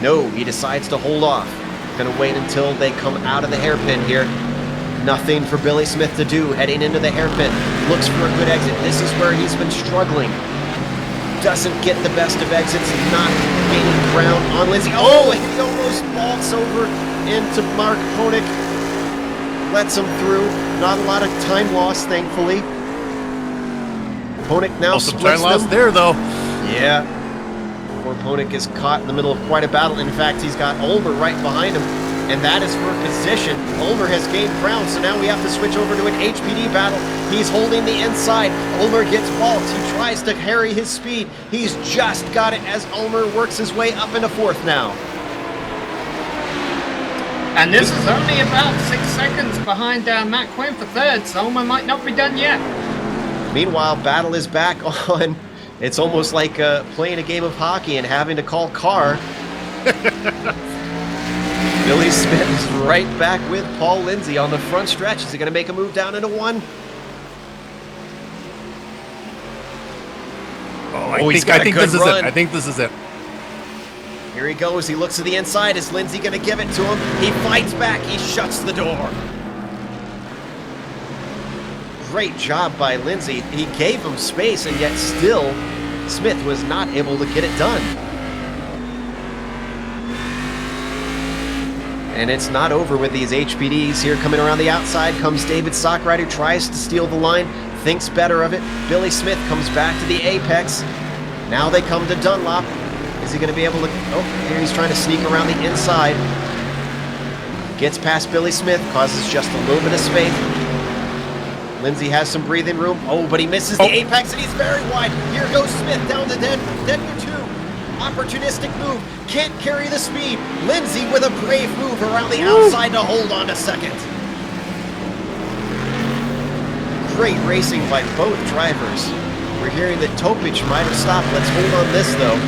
No, he decides to hold off. Going to wait until they come out of the hairpin here. Nothing for Billy Smith to do. Heading into the hairpin. Looks for a good exit. This is where he's been struggling. Doesn't get the best of exits. Not gaining ground on Lindsay. Oh, he almost vaults over into Mark Ponick. Lets him through. Not a lot of time lost, thankfully. Ponick now splits some time lost there, though. Yeah. Poor Ponick is caught in the middle of quite a battle. In fact, he's got Ulmer right behind him, and that is for position. Ulmer has gained ground, so now we have to switch over to an HPD battle. He's holding the inside. Ulmer gets balked. He tries to carry his speed. He's just got it as Ulmer works his way up into 4th now. And this is only about 6 seconds behind Matt Quinn for 3rd, so Ulmer might not be done yet. Meanwhile, battle is back on. It's almost like playing a game of hockey and having to call car. Billy Smith is right back with Paul Lindsay on the front stretch. Is he going to make a move down into 1? I think this is it. I think this is it. Here he goes. He looks to the inside. Is Lindsay going to give it to him? He fights back. He shuts the door. Great job by Lindsay. He gave him space, and yet still Smith was not able to get it done. And it's not over with these HPDs here. Coming around the outside comes David Stockrider, tries to steal the line, thinks better of it. Billy Smith comes back to the apex. Now they come to Dunlop. Is he going to be able to... Oh, here he's trying to sneak around the inside. Gets past Billy Smith, causes just a little bit of space. Lindsay has some breathing room. Oh, but he misses the apex, and he's very wide. Here goes Smith down to Denver 2. Opportunistic move. Can't carry the speed. Lindsay with a brave move around the outside to hold on to 2nd. Great racing by both drivers. We're hearing that Topic might have stopped. Let's hold on this, though.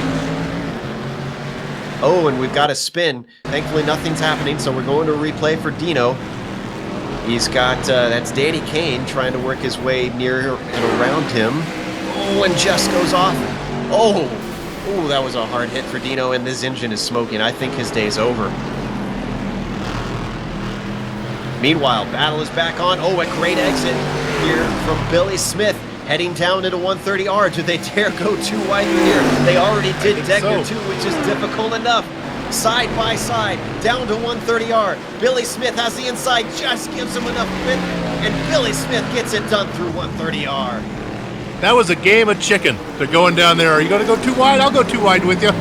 Oh, and we've got a spin. Thankfully, nothing's happening, so we're going to replay for Dino. He's got, that's Danny Kane trying to work his way near and around him. Oh, and just goes off. Oh, that was a hard hit for Dino, and this engine is smoking. I think his day's over. Meanwhile, battle is back on. Oh, a great exit here from Billy Smith. Heading down into 130R. Do they dare go too wide here? They already did Degner 2, which is difficult enough. Side by side, down to 130R. Billy Smith has the inside, just gives him enough width, and Billy Smith gets it done through 130R. That was a game of chicken. They're going down there. Are you going to go too wide? I'll go too wide with you.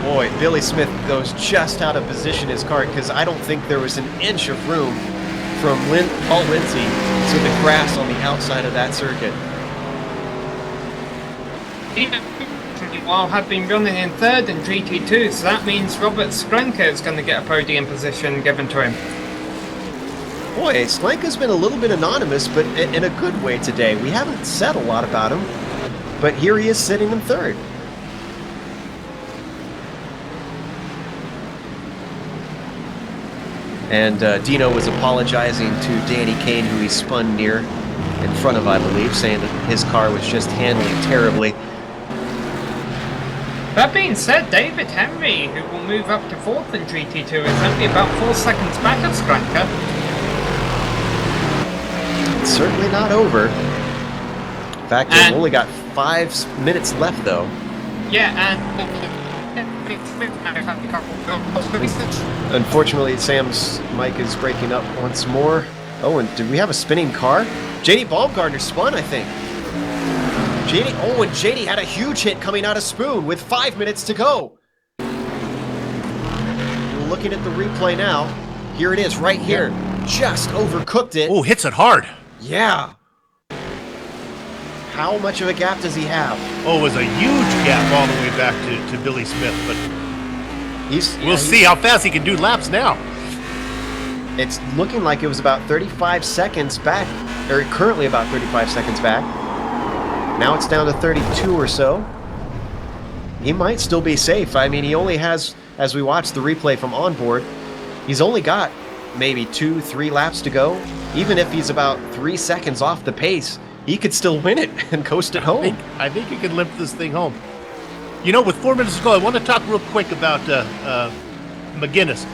Boy, Billy Smith goes just out of position his kart because I don't think there was an inch of room from Paul Lindsay to the grass on the outside of that circuit. While had been running in third in GT2, so that means Robert Sklenka is going to get a podium position given to him. Boy, Sklenka's been a little bit anonymous, but in a good way today. We haven't said a lot about him, but here he is sitting in third. And Dino was apologizing to Danny Kane, who he spun near in front of, I believe, saying that his car was just handling terribly. That being said, David Henry, who will move up to fourth in GT2, is only about 4 seconds back of Sklenka. It's certainly not over. In fact, they've only got 5 minutes left, though. Yeah, and unfortunately, Sam's mic is breaking up once more. Oh, and did we have a spinning car? JD Baumgartner spun, I think. And JD had a huge hit coming out of Spoon with 5 minutes to go. We're looking at the replay now. Here it is, right here. Just overcooked it. Oh, hits it hard. Yeah. How much of a gap does he have? Oh, it was a huge gap all the way back to Billy Smith, but we'll see how fast he can do laps now. It's looking like it was about 35 seconds back, or currently about 35 seconds back. Now it's down to 32 or so. He might still be safe. I mean, he only has, as we watch the replay from onboard, he's only got maybe 2-3 laps to go. Even if he's about 3 seconds off the pace, he could still win it and coast it home. I think he can limp this thing home. You know, with 4 minutes to go, I want to talk real quick about McGuinness.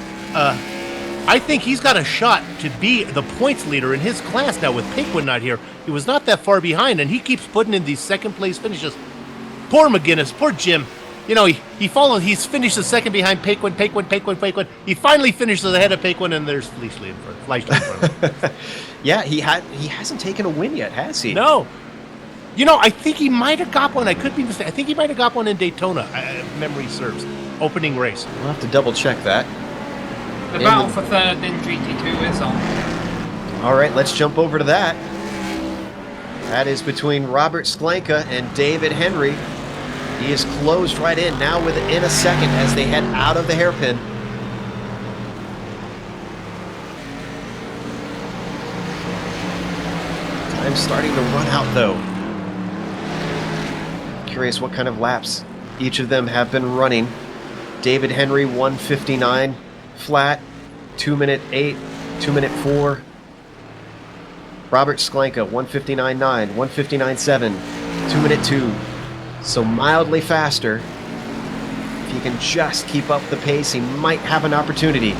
I think he's got a shot to be the points leader in his class now with Paquin not here. He was not that far behind, and he keeps putting in these second-place finishes. Poor McGuinness, poor Jim. You know, he's finished the second behind Paquin. He finally finishes ahead of Paquin, and there's Fleischle in front of him. Yeah, he hasn't taken a win yet, has he? No. You know, I think he might have got one. I could be mistaken. I think he might have got one in Daytona, if memory serves. Opening race. We'll have to double-check that. The battle for third in GT2 is on. All right, let's jump over to that. That is between Robert Sklenka and David Henry. He is closed right in now within a second as they head out of the hairpin. Time's starting to run out, though. Curious what kind of laps each of them have been running. David Henry, 1:59 flat, 2-minute 8, 2-minute 4. Robert Sklenka, 1:59.9, 1:59.7, 2-minute 2. So mildly faster. If he can just keep up the pace, he might have an opportunity.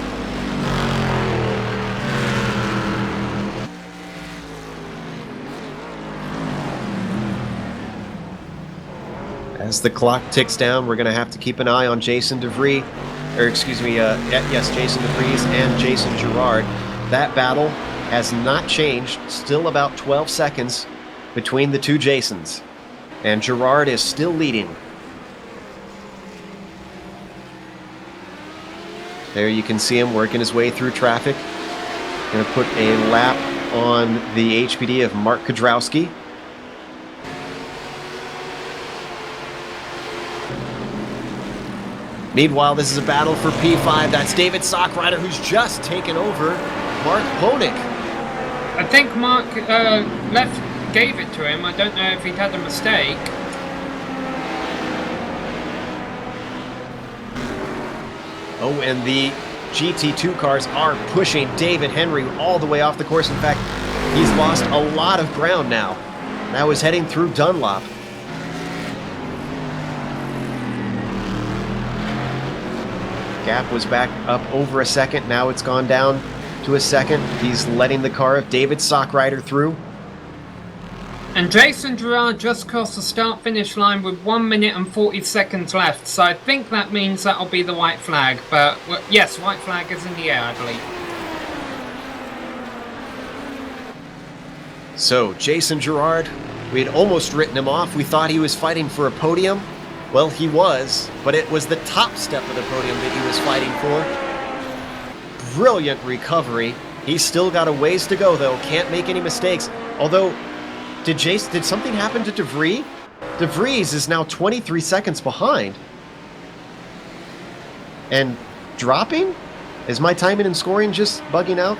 As the clock ticks down, we're going to have to keep an eye on Jason DeVries, Jason DeVries and Jason Girard. That battle has not changed, still about 12 seconds between the two Jasons. And Girard is still leading. There you can see him working his way through traffic. Going to put a lap on the HPD of Mark Kudrowski. Meanwhile, this is a battle for P5. That's David Sockrider, who's just taken over Mark Honig. I think Mark gave it to him. I don't know if he'd had a mistake. Oh, and the GT2 cars are pushing David Henry all the way off the course. In fact, he's lost a lot of ground now. Now he's heading through Dunlop. Gap was back up over a second. Now it's gone down to a second. He's letting the car of David Sockrider through. And Jason Girard just crossed the start-finish line with 1 minute and 40 seconds left. So I think that means that'll be the white flag. But yes, white flag is in the air, I believe. So Jason Girard, we had almost written him off. We thought he was fighting for a podium. Well, he was, but it was the top step of the podium that he was fighting for. Brilliant recovery. He's still got a ways to go, though. Can't make any mistakes. Although, did something happen to De Vries? De Vries is now 23 seconds behind. And dropping? Is my timing and scoring just bugging out?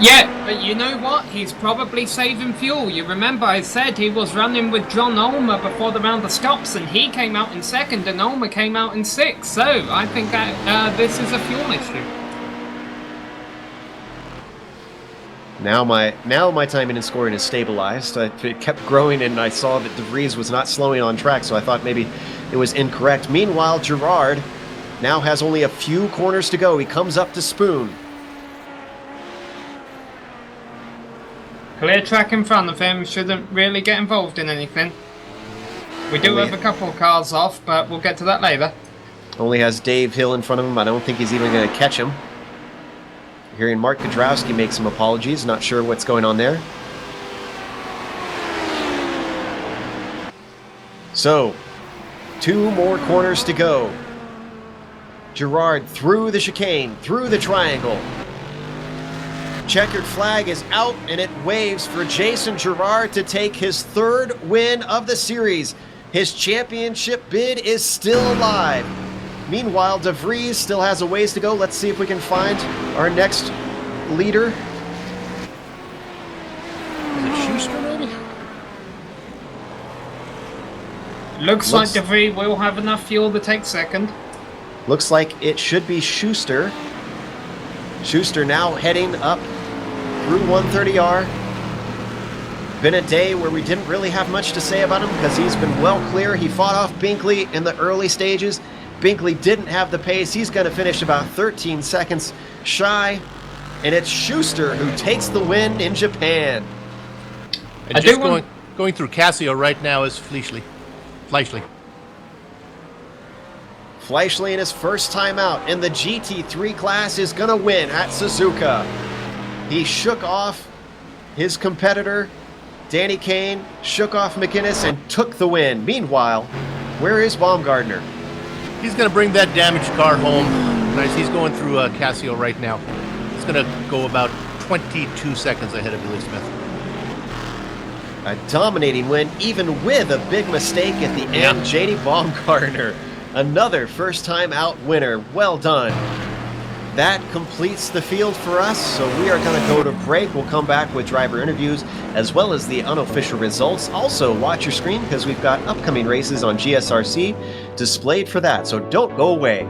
Yeah, but you know what? He's probably saving fuel. You remember I said he was running with John Ulmer before the round of stops, and he came out in second, and Ulmer came out in sixth. So I think that this is a fuel issue. Now my timing and scoring is stabilized. It kept growing, and I saw that De Vries was not slowing on track, so I thought maybe it was incorrect. Meanwhile, Gerard now has only a few corners to go. He comes up to Spoon. Clear track in front of him, shouldn't really get involved in anything. We do have a couple of cars off, but we'll get to that later. Only has Dave Hill in front of him. I don't think he's even going to catch him. Hearing Mark Kudrowski make some apologies. Not sure what's going on there. So, 2 more corners to go. Gerard through the chicane, through the triangle. Checkered flag is out, and it waves for Jason Gerard to take his 3rd win of the series. His championship bid is still alive. Meanwhile, De Vries still has a ways to go. Let's see if we can find our next leader. Is it Schuster, maybe? Looks like De Vries will have enough fuel to take second. Looks like it should be Schuster. Schuster now heading up through 130R. Been a day where we didn't really have much to say about him because he's been well clear. He fought off Binkley in the early stages. Binkley didn't have the pace. He's going to finish about 13 seconds shy. And it's Schuster who takes the win in Japan. And just going through Casio right now is Fleischle. Fleischle in his first time out in the GT3 class is going to win at Suzuka. He shook off his competitor, Danny Kane, shook off McInnes, and took the win. Meanwhile, where is Baumgartner? He's going to bring that damaged car home. Nice. He's going through Casio right now. He's going to go about 22 seconds ahead of Billy Smith. A dominating win, even with a big mistake at the end. JD Baumgartner, another first-time out winner. Well done. That completes the field for us, so we are going to go to break. We'll come back with driver interviews as well as the unofficial results. Also, watch your screen because we've got upcoming races on GSRC displayed for that, so don't go away.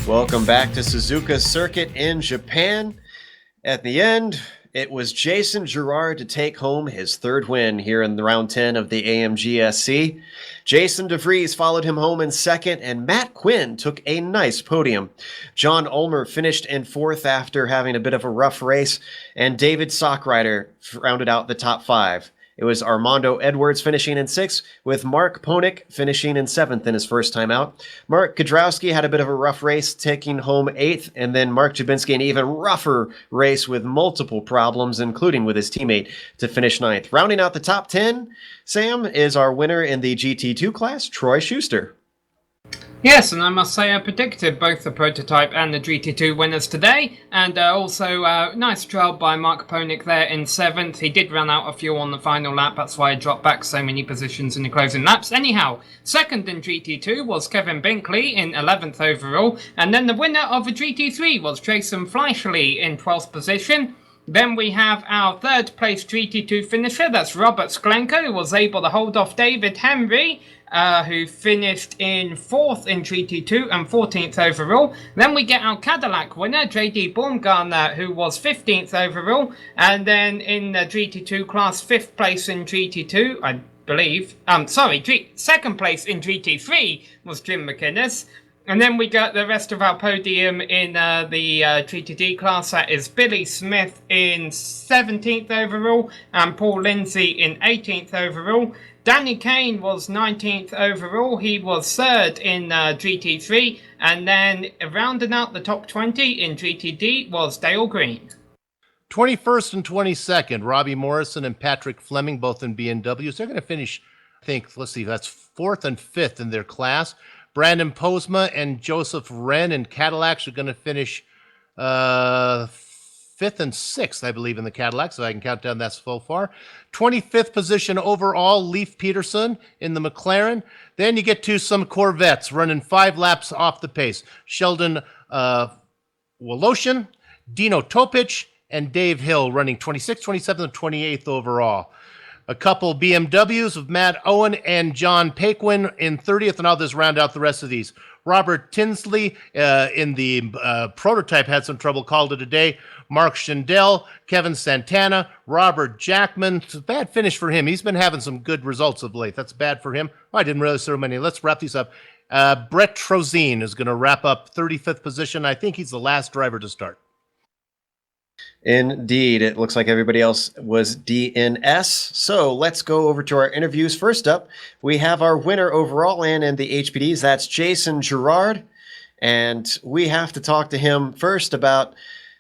Welcome back to Suzuka Circuit in Japan. At the end, it was Jason Girard to take home his third win here in the round 10 of the AMGSC. Jason DeVries followed him home in second, and Matt Quinn took a nice podium. John Ulmer finished in fourth after having a bit of a rough race, and David Sockrider rounded out the top five. It was Armando Edwards finishing in sixth, with Mark Ponick finishing in seventh in his first time out. Mark Kudrowski had a bit of a rough race, taking home eighth, and then Mark Jabinski an even rougher race with multiple problems, including with his teammate, to finish ninth. Rounding out the top 10, Sam, is our winner in the GT2 class, Troy Schuster. Yes, and I must say I predicted both the prototype and the GT2 winners today, and also nice job by Mark Ponick there in seventh. He did run out of fuel on the final lap, that's why he dropped back so many positions in the closing laps. Anyhow, second in GT2 was Kevin Binkley in 11th overall, and then the winner of the GT3 was Jason Fleischerle in 12th position. Then we have our third place GT2 finisher, that's Robert Sklenko, who was able to hold off David Henry, who finished in 4th in GT2 and 14th overall. Then we get our Cadillac winner, JD Baumgartner, who was 15th overall. And then in the GT2 class, 5th place in GT2, I believe. Second place in GT3 was Jim McInnes. And then we got the rest of our podium in the GTD class. That is Billy Smith in 17th overall and Paul Lindsay in 18th overall. Danny Kane was 19th overall. He was third in GT3. And then rounding out the top 20 in GTD was Dale Green. 21st and 22nd, Robbie Morrison and Patrick Fleming, both in BMWs. They're going to finish, I think, let's see, that's 4th and 5th in their class. Brandon Posma and Joseph Wren in Cadillacs are going to finish 5th and 6th, I believe, in the Cadillac, so I can count down that so far. 25th position overall, Leif Peterson in the McLaren. Then you get to some Corvettes running 5 laps off the pace. Sheldon Woloshin, Dino Topic, and Dave Hill running 26th, 27th, and 28th overall. A couple BMWs of Matt Owen and John Paquin in 30th, and I'll just round out the rest of these. Robert Tinsley in the prototype had some trouble, called it a day. Mark Schindel, Kevin Santana, Robert Jackman. It's a bad finish for him. He's been having some good results of late. That's bad for him. Oh, I didn't realize so many. Let's wrap these up. Brett Trozine is going to wrap up 35th position. I think he's the last driver to start. Indeed. It looks like everybody else was DNS. So let's go over to our interviews. First up, we have our winner overall and in the HPDs. That's Jason Girard. And we have to talk to him first about,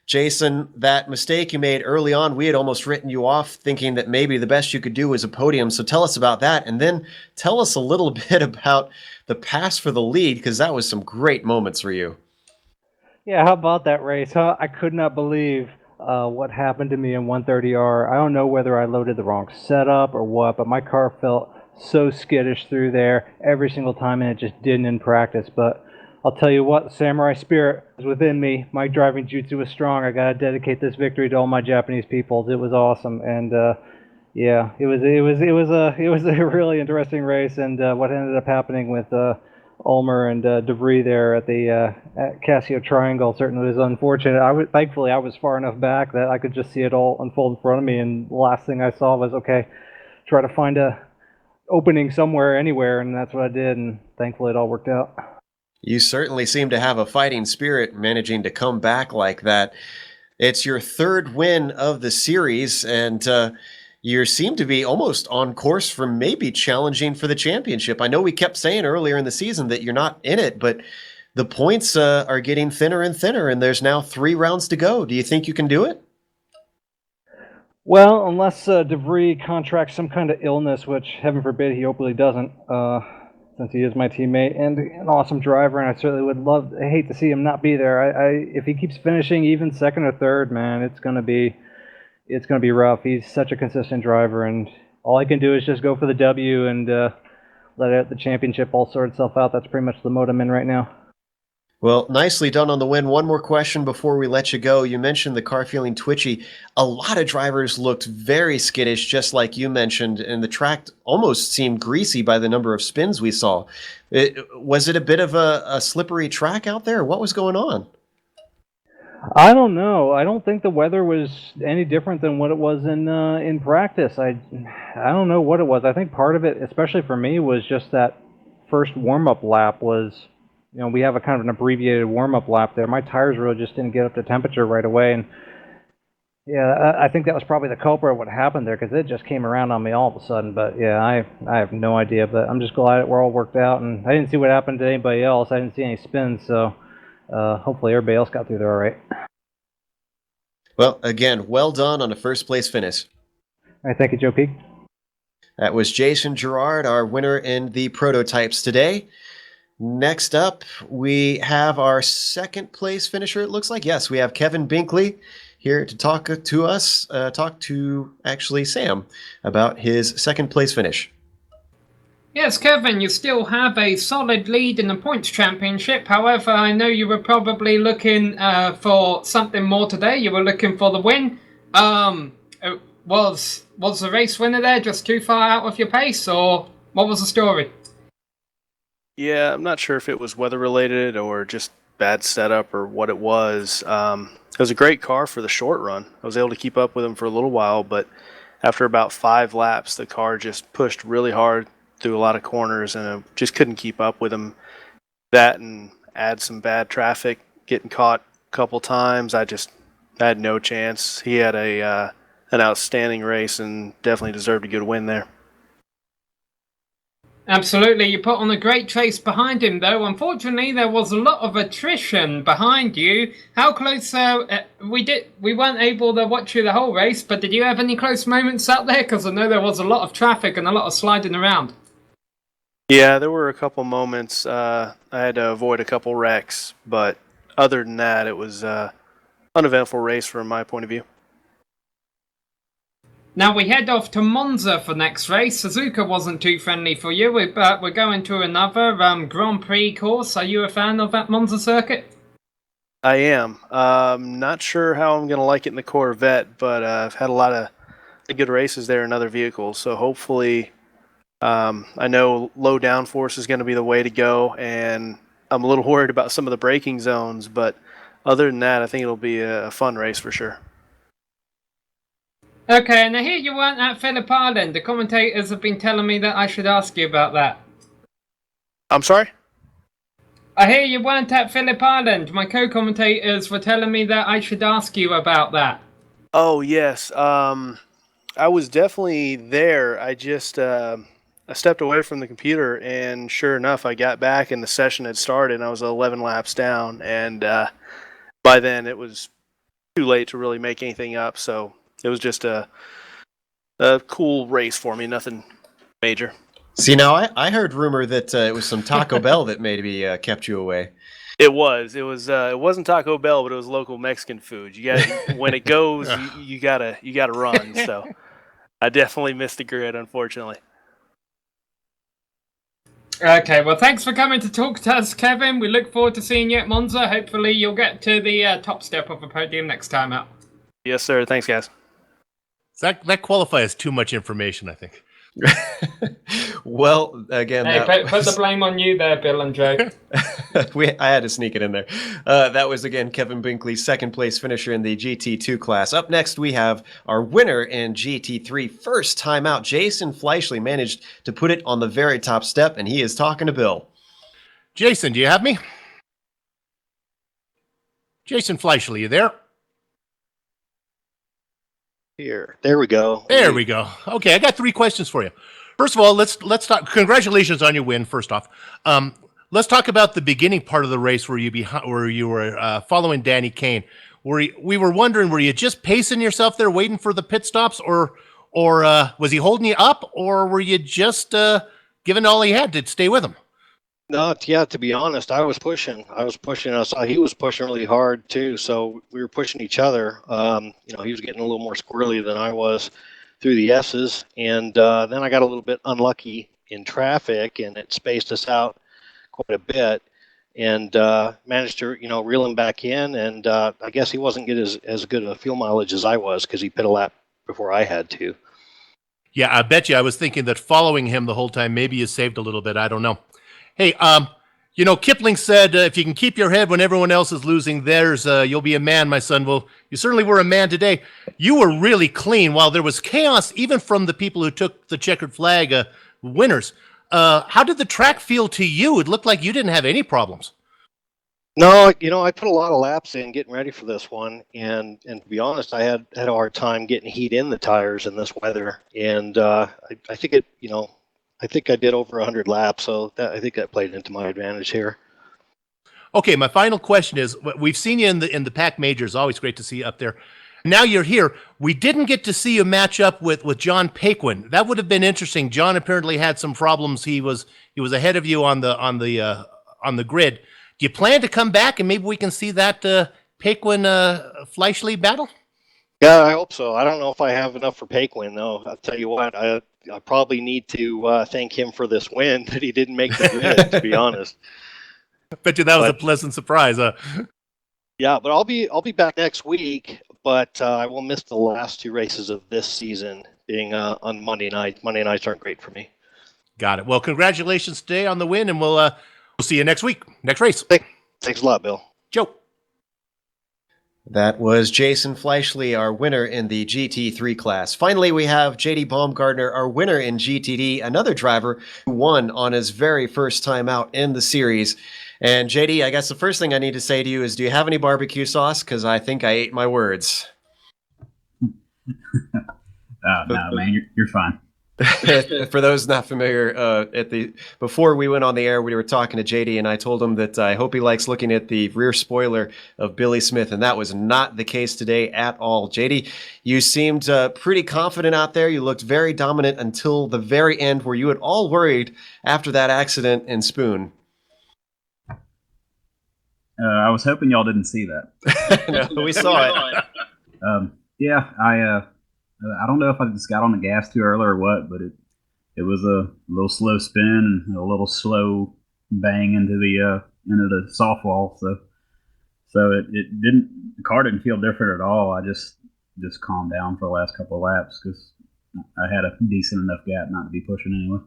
Jason, that mistake you made early on. We had almost written you off thinking that maybe the best you could do was a podium. So tell us about that. And then tell us a little bit about the pass for the lead, because that was some great moments for you. Yeah, how about that race, huh? I could not believe what happened to me in 130R. I don't know whether I loaded the wrong setup or what, but my car felt so skittish through there every single time, and it just didn't in practice. But I'll tell you what, the samurai spirit was within me. My driving jutsu was strong. I gotta dedicate this victory to all my Japanese peoples. It was awesome, and yeah, it was a really interesting race. And what ended up happening with Ulmer and DeVries there at the at Casio Triangle certainly was unfortunate. Thankfully I was far enough back that I could just see it all unfold in front of me, and the last thing I saw was, okay, try to find a opening somewhere, anywhere, and that's what I did, and thankfully it all worked out. You certainly seem to have a fighting spirit, managing to come back like that. It's your third win of the series, and you seem to be almost on course for maybe challenging for the championship. I know we kept saying earlier in the season that you're not in it, but the points are getting thinner and thinner, and there's now 3 rounds to go. Do you think you can do it? Well, unless DeVries contracts some kind of illness, which heaven forbid he hopefully doesn't, since he is my teammate and an awesome driver, and I certainly would hate to see him not be there. If he keeps finishing even second or third, man, it's gonna be rough. He's such a consistent driver, and all I can do is just go for the W and let the championship all sort itself out. That's pretty much the mode I'm in right now. Well, nicely done on the win. One more question before we let you go. You mentioned the car feeling twitchy. A lot of drivers looked very skittish, just like you mentioned, and the track almost seemed greasy by the number of spins we saw. Was it a bit of a slippery track out there? What was going on? I don't know. I don't think the weather was any different than what it was in practice. I don't know what it was. I think part of it, especially for me, was just that first warm-up lap was, we have a kind of an abbreviated warm-up lap there. My tires really just didn't get up to temperature right away, and yeah, I think that was probably the culprit of what happened there, because it just came around on me all of a sudden. But yeah, I have no idea, but I'm just glad we're all worked out, and I didn't see what happened to anybody else. I didn't see any spins, so hopefully everybody else got through there all right. Well, again, well done on a first-place finish. All right, thank you, Joe Peak. That was Jason Gerard, our winner in the prototypes today. Next up, we have our second-place finisher, it looks like. Yes, we have Kevin Binkley here to talk to actually Sam about his second-place finish. Yes, Kevin, you still have a solid lead in the points championship. However, I know you were probably looking for something more today. You were looking for the win. Was the race winner there just too far out of your pace, or what was the story? Yeah, I'm not sure if it was weather-related or just bad setup or what it was. It was a great car for the short run. I was able to keep up with him for a little while, but after about 5 laps, the car just pushed really hard through a lot of corners, and I just couldn't keep up with him. That and add some bad traffic, getting caught a couple times. I had no chance. He had an outstanding race and definitely deserved a good win there. Absolutely, you put on a great chase behind him, though. Unfortunately, there was a lot of attrition behind you. How close? We weren't able to watch you the whole race, but did you have any close moments out there? Because I know there was a lot of traffic and a lot of sliding around. Yeah, there were a couple moments. I had to avoid a couple wrecks, but other than that, it was an uneventful race from my point of view. Now we head off to Monza for next race. Suzuka wasn't too friendly for you, but we're going to another Grand Prix course. Are you a fan of that Monza circuit? I am. Not sure how I'm going to like it in the Corvette, but I've had a lot of good races there in other vehicles, so hopefully I know low downforce is going to be the way to go, and I'm a little worried about some of the braking zones, but other than that, I think it'll be a fun race for sure. Okay, and I hear you weren't at Phillip Island. The commentators have been telling me that I should ask you about that. I'm sorry? I hear you weren't at Phillip Island. My co-commentators were telling me that I should ask you about that. Oh, yes. I was definitely there. I just I stepped away from the computer, and sure enough, I got back and the session had started, and I was 11 laps down, and by then it was too late to really make anything up, so it was just a cool race for me, nothing major. See, now I heard rumor that it was some Taco Bell that maybe kept you away. It wasn't Taco Bell, but it was local Mexican food. You got when it goes, you gotta run. So I definitely missed the grid, unfortunately. Okay, well, thanks for coming to talk to us, Kevin. We look forward to seeing you at Monza. Hopefully, you'll get to the top step of the podium next time out. Yes, sir. Thanks, guys. That qualifies too much information, I think. Well, again, hey, put the blame on you there, Bill and Joe. I had to sneak it in there. That was, again, Kevin Binkley, second place finisher in the GT2 class. Up next, we have our winner in GT3. First time out, Jason Fleischle managed to put it on the very top step, and he is talking to Bill. Jason, do you have me? Jason Fleischle, you there? Here. There we go. There we go. Okay, I got 3 questions for you. First of all, let's talk. Congratulations on your win. First off, let's talk about the beginning part of the race where you were following Danny Kane. We were wondering, were you just pacing yourself there, waiting for the pit stops, or was he holding you up, or were you just giving all he had to stay with him? No, yeah, to be honest, I was pushing. I saw he was pushing really hard too, so we were pushing each other. He was getting a little more squirrely than I was through the S's, and then I got a little bit unlucky in traffic, and it spaced us out quite a bit. and managed to reel him back in. And I guess he wasn't getting as good a fuel mileage as I was because he pit a lap before I had to. Yeah, I bet you I was thinking that following him the whole time, maybe you saved a little bit. I don't know. Hey, Kipling said, if you can keep your head when everyone else is losing theirs, you'll be a man, my son. Well, you certainly were a man today. You were really clean. While there was chaos, even from the people who took the checkered flag winners, how did the track feel to you? It looked like you didn't have any problems. No, I put a lot of laps in getting ready for this one, and to be honest, I had a hard time getting heat in the tires in this weather, and I think I think I did over 100 laps, so I think that played into my advantage here. Okay, my final question is: we've seen you in the Pac Majors. Always great to see you up there. Now you're here. We didn't get to see you match up with John Paquin. That would have been interesting. John apparently had some problems. He was ahead of you on the grid. Do you plan to come back and maybe we can see that Paquin Fleischle battle? Yeah, I hope so. I don't know if I have enough for Paquin, though. I'll tell you what, I probably need to thank him for this win that he didn't make the grid, to be honest. I bet you that was a pleasant surprise. Yeah, but I'll be back next week, but I will miss the last 2 races of this season being on Monday night. Monday nights aren't great for me. Got it. Well, congratulations today on the win, and we'll see you next week. Next race. Thanks a lot, Bill. Joe. That was Jason Fleischle, our winner in the GT3 class. Finally, we have JD Baumgartner, our winner in GTD, another driver who won on his very first time out in the series. And JD, I guess the first thing I need to say to you is, do you have any barbecue sauce? Because I think I ate my words. No, man, you're fine. For those not familiar, before we went on the air, we were talking to JD, and I told him that I hope he likes looking at the rear spoiler of Billy Smith, and that was not the case today at all. JD, you seemed pretty confident out there. You looked very dominant until the very end, where you had all worried after that accident in Spoon. I was hoping y'all didn't see that. No, we saw it. Yeah, I don't know if I just got on the gas too early or what, but it was a little slow spin and a little slow bang into the soft wall. So it didn't, the car didn't feel different at all. I just calmed down for the last couple of laps because I had a decent enough gap not to be pushing anyway.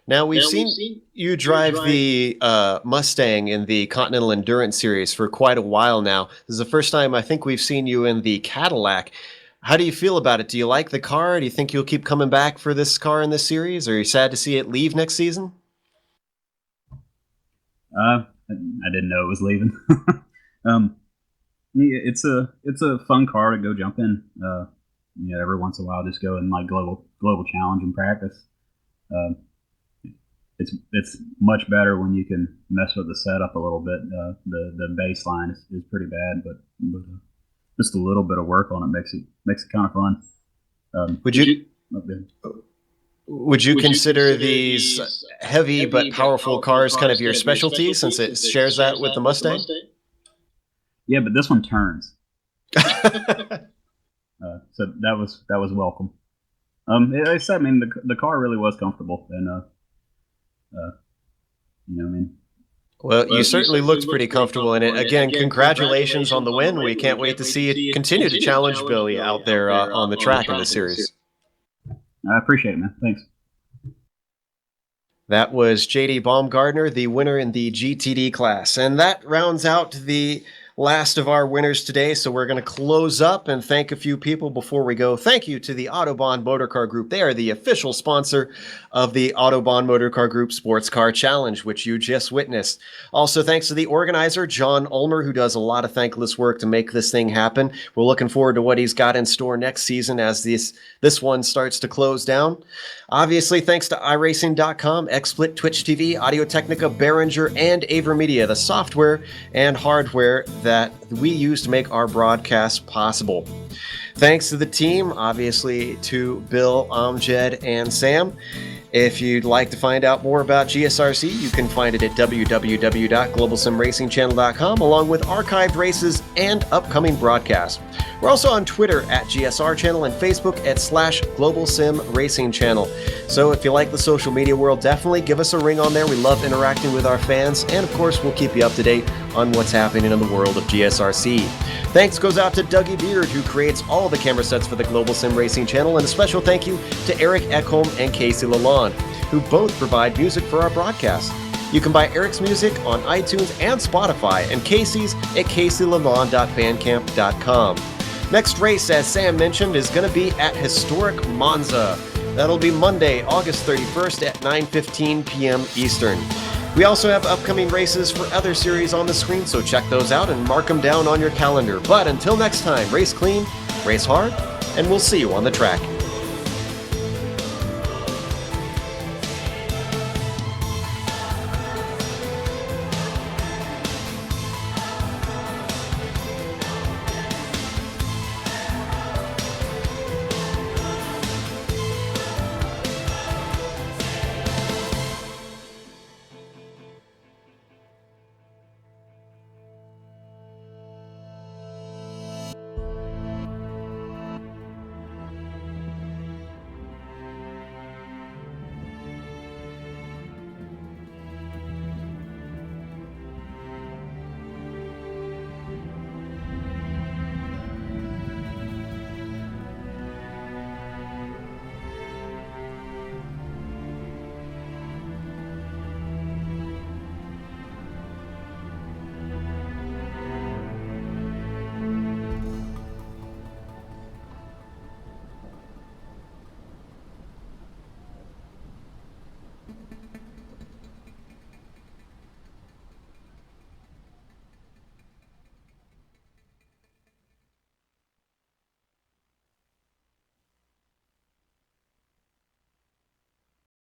Now, we've seen you drive the Mustang in the Continental Endurance Series for quite a while now. This is the first time I think we've seen you in the Cadillac. How do you feel about it? Do you like the car? Do you think you'll keep coming back for this car in this series? Or are you sad to see it leave next season? I didn't know it was leaving. It's a fun car to go jump in. Every once in a while, just go in like global challenge and practice. It's much better when you can mess with the setup a little bit. The baseline is pretty bad, but just a little bit of work on it makes it kind of fun. Would you consider these heavy but powerful cars kind of your specialty, since it shares that with the Mustang? Yeah, but this one turns. So that was welcome. The car really was comfortable, and Well, you certainly looked pretty comfortable in it. Again, congratulations on the win. We can't wait to see you continue to challenge Billy out there on the track in this series. I appreciate it, man. Thanks. That was JD Baumgartner, the winner in the GTD class. And that rounds out the last of our winners today, so we're going to close up and thank a few people before we go. Thank you to the Autobahn Motorcar Group. They are the official sponsor of the Autobahn Motorcar Group Sports Car Challenge, which you just witnessed. Also, thanks to the organizer, John Ulmer, who does a lot of thankless work to make this thing happen. We're looking forward to what he's got in store next season as this one starts to close down. Obviously, thanks to iRacing.com, XSplit, Twitch TV, Audio Technica, Behringer, and AverMedia, the software and hardware that we use to make our broadcast possible. Thanks to the team, obviously to Bill, Amjed, and Sam. If you'd like to find out more about GSRC, you can find it at www.globalsimracingchannel.com, along with archived races and upcoming broadcasts. We're also on Twitter at GSR Channel and Facebook at /GlobalSimRacingChannel. So if you like the social media world, definitely give us a ring on there. We love interacting with our fans, and of course, we'll keep you up to date on what's happening in the world of GSRC. Thanks goes out to Dougie Beard, who creates all the camera sets for the Global Sim Racing Channel, and a special thank you to Eric Ekholm and Casey Lalonde, who both provide music for our broadcast. You can buy Eric's music on iTunes and Spotify, and Casey's at caseylalonde.bandcamp.com. Next race, as Sam mentioned, is going to be at historic Monza. That'll be Monday, August 31st at 9:15 p.m. Eastern. We also have upcoming races for other series on the screen, so check those out and mark them down on your calendar. But until next time, race clean, race hard, and we'll see you on the track.